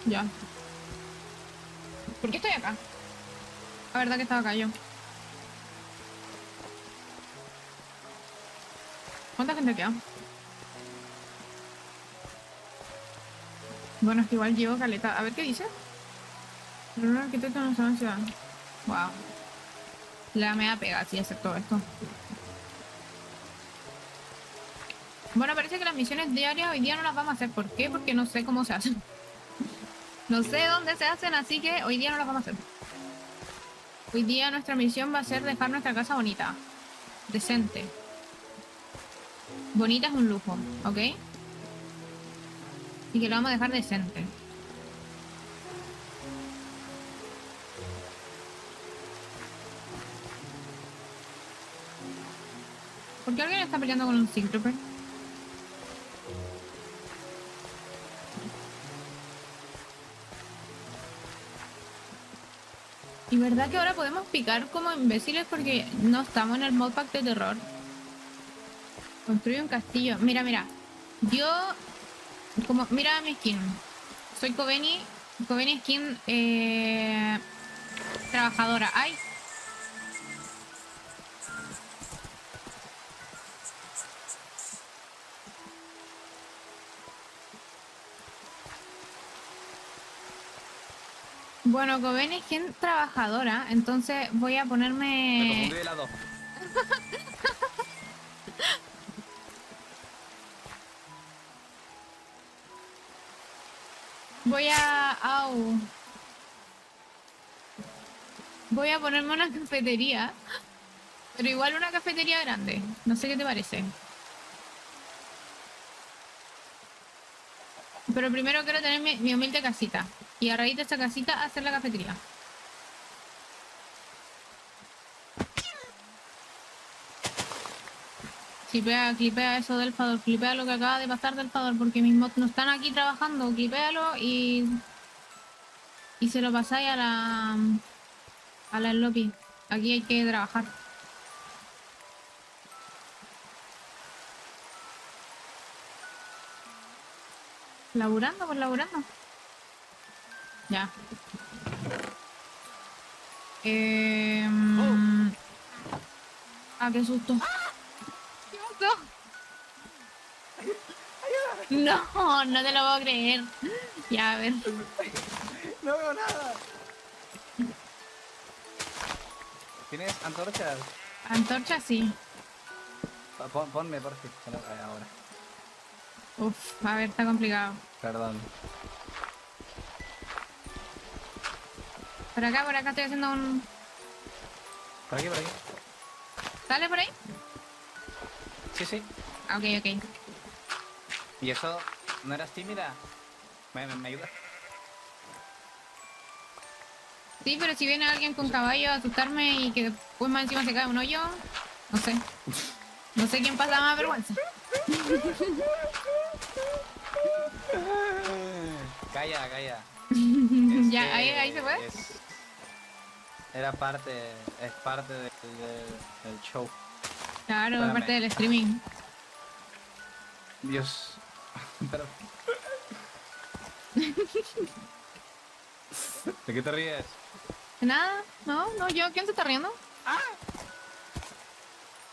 Ya. ¿Por qué estoy acá? La verdad que estaba acá yo. ¿Cuánta gente queda? Bueno, es que igual llevo caleta. A ver qué dice. Pero un arquitecto no sabe ciudad. Wow. La me da pega así hacer todo esto. Bueno, parece que las misiones diarias hoy día no las vamos a hacer. ¿Por qué? Porque no sé cómo se hacen. No sé dónde se hacen, así que hoy día no las vamos a hacer. Hoy día nuestra misión va a ser dejar nuestra casa bonita. Decente. Bonita es un lujo, ¿ok? Y que lo vamos a dejar decente. ¿Por qué alguien está peleando con un Sig Trooper? Y verdad que ahora podemos picar como imbéciles porque no estamos en el modpack de terror. Construye un castillo. Mira, mira. Yo... mira mi skin. Soy Kobeni. Kobeni skin... trabajadora. ¡Ay! Bueno, Kobeni es quien trabajadora, entonces voy a ponerme... Me confundí de lado. Voy a ponerme una cafetería, pero igual una cafetería grande. No sé qué te parece. Pero primero quiero tener mi humilde casita. Y a raíz de esta casita hacer la cafetería. Clipea eso del Fador. Clipea lo que acaba de pasar del Fador. Porque mis mods no están aquí trabajando. Clipéalo y se lo pasáis a la Sloppy. Aquí hay que trabajar. Laburando, pues laburando. Ya. Ah, qué susto. ¿Qué pasó? No, no te lo puedo creer. Ya, a ver. No veo nada. ¿Tienes antorchas? Antorcha, sí. Ponme, por favor. Ahora. Uf, a ver, está complicado. Perdón. Por acá estoy haciendo un... Por aquí, por aquí. ¿Sale por ahí? Sí, sí. Ah, ok, ok. ¿Y eso? ¿No eras tímida? ¿Me ayudas? Sí, pero si viene alguien con caballo a asustarme y que después más encima se cae un hoyo, no sé. No sé quién pasa más vergüenza. Calla, calla. Ya, que ahí se fue. Era parte, es parte del show. Claro, Espérame. parte del streaming. Dios. Pero... ¿De qué te ríes? Nada, no, yo, ¿quién se está riendo?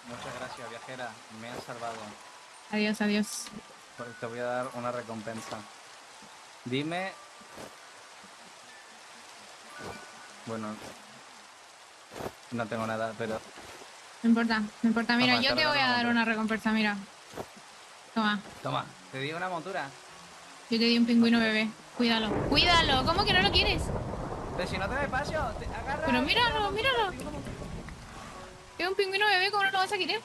Muchas gracias, viajera. Me has salvado. Adiós, adiós. Porque te voy a dar una recompensa. Dime... Bueno... No tengo nada, pero... No importa, no importa. Mira, Toma, yo te te voy regalo a una dar montura. una recompensa, mira. Toma, Toma, te di una montura. yo te di un pingüino bebé. Cuídalo, cuídalo. ¿Cómo que no lo quieres? Pero si no te me paso, te agarra... Pero míralo, míralo. Es un pingüino bebé, ¿cómo no lo vas a querer?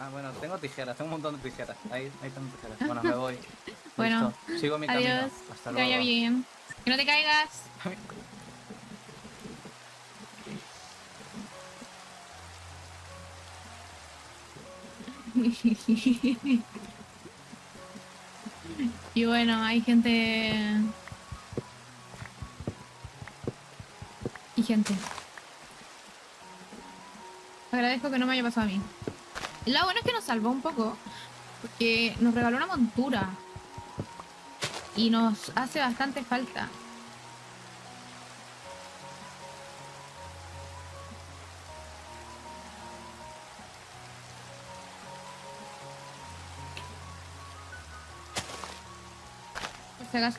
Ah, bueno, tengo tijeras, tengo un montón de tijeras. Ahí tengo tijeras. Bueno, me voy. Bueno, Listo. Sigo mi adiós. camino. Hasta Que vaya luego. bien. Que no te caigas. Y bueno, hay gente... Y gente. Agradezco que no me haya pasado a mí. Lo bueno es que nos salvó un poco, porque nos regaló una montura. Y nos hace bastante falta. Por si acaso.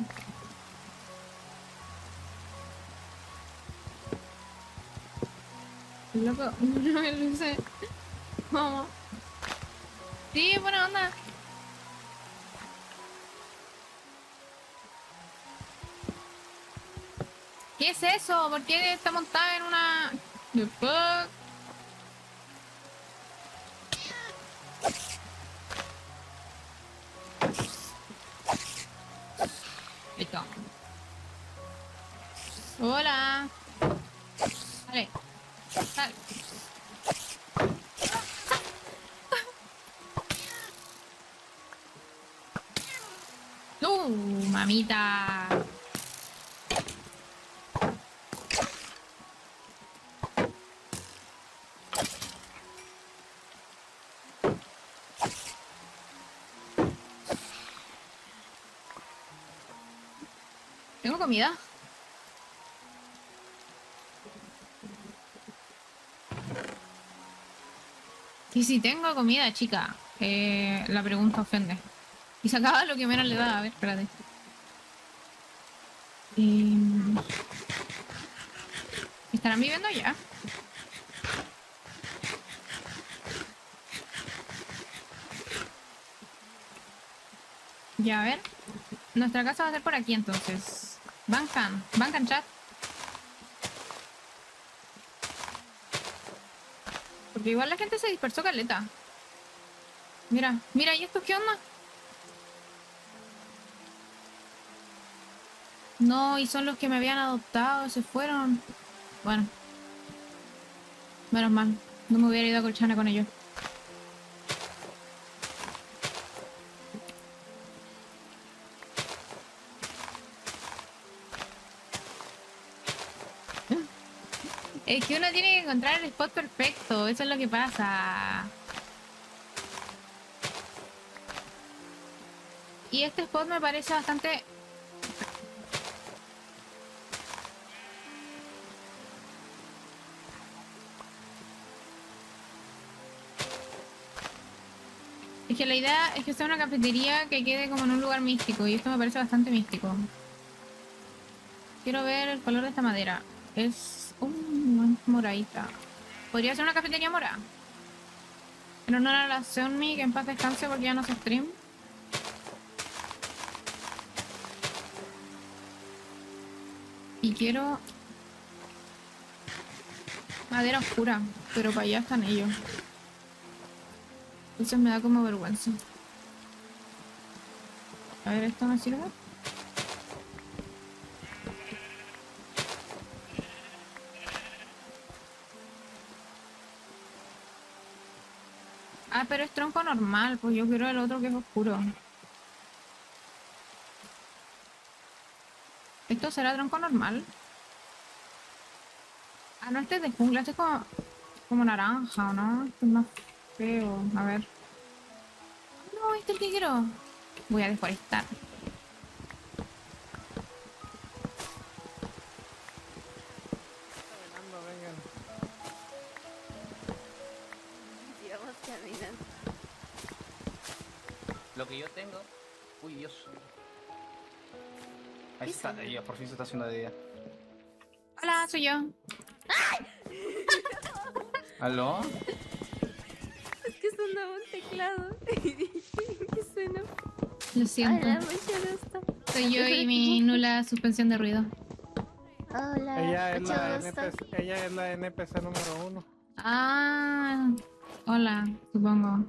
Loco, no me luce. Vamos. Sí, buena onda. ¿Qué es eso? ¿Por qué está montada en una... The fuck? Listo. Hola. Vale. Sal. Mamita. ¿Tengo comida? Sí, tengo comida, chica. La pregunta ofende. Y sacaba lo que menos le da. A ver, espérate. ¿Estarán viviendo ya? Ya, a ver. Nuestra casa va a ser por aquí, entonces. Bancan chat. Porque igual la gente se dispersó caleta. Mira, ¿y estos qué onda? No, y son los que me habían adoptado, se fueron. Bueno. Menos mal. No me hubiera ido a Colchana con ellos. Es que uno tiene que encontrar el spot perfecto, eso es lo que pasa. Y este spot me parece bastante... Es que la idea es que sea una cafetería que quede como en un lugar místico y esto me parece bastante místico. Quiero ver el color de esta madera. Es... no es moradita. Podría ser una cafetería morada. Pero no era la Seonmi, que en paz descanse porque ya no se stream. Y quiero... madera oscura, pero para allá están ellos. Entonces me da como vergüenza. A ver, ¿esto me sirve? Ah, pero es tronco normal, pues yo quiero el otro que es oscuro. ¿Esto será tronco normal? Ah, no, este es de jungla, este es como naranja, ¿o no? Este es más feo, a ver. No, este es el que quiero. Voy a deforestar. Caminando, vengan. Sigamos caminando. Lo que yo tengo... Uy, Dios. Ahí ¿Qué está, son? ya, por fin se está haciendo de día. Hola, soy yo. ¿Aló? Es que sonaba un teclado. Y dije, ¿qué suena? Lo siento. Hola, mucho gusto. Soy yo y mi nula suspensión de ruido. Hola, Ella es, mucho la gusto. ella es la NPC número 1. Ah, hola, supongo.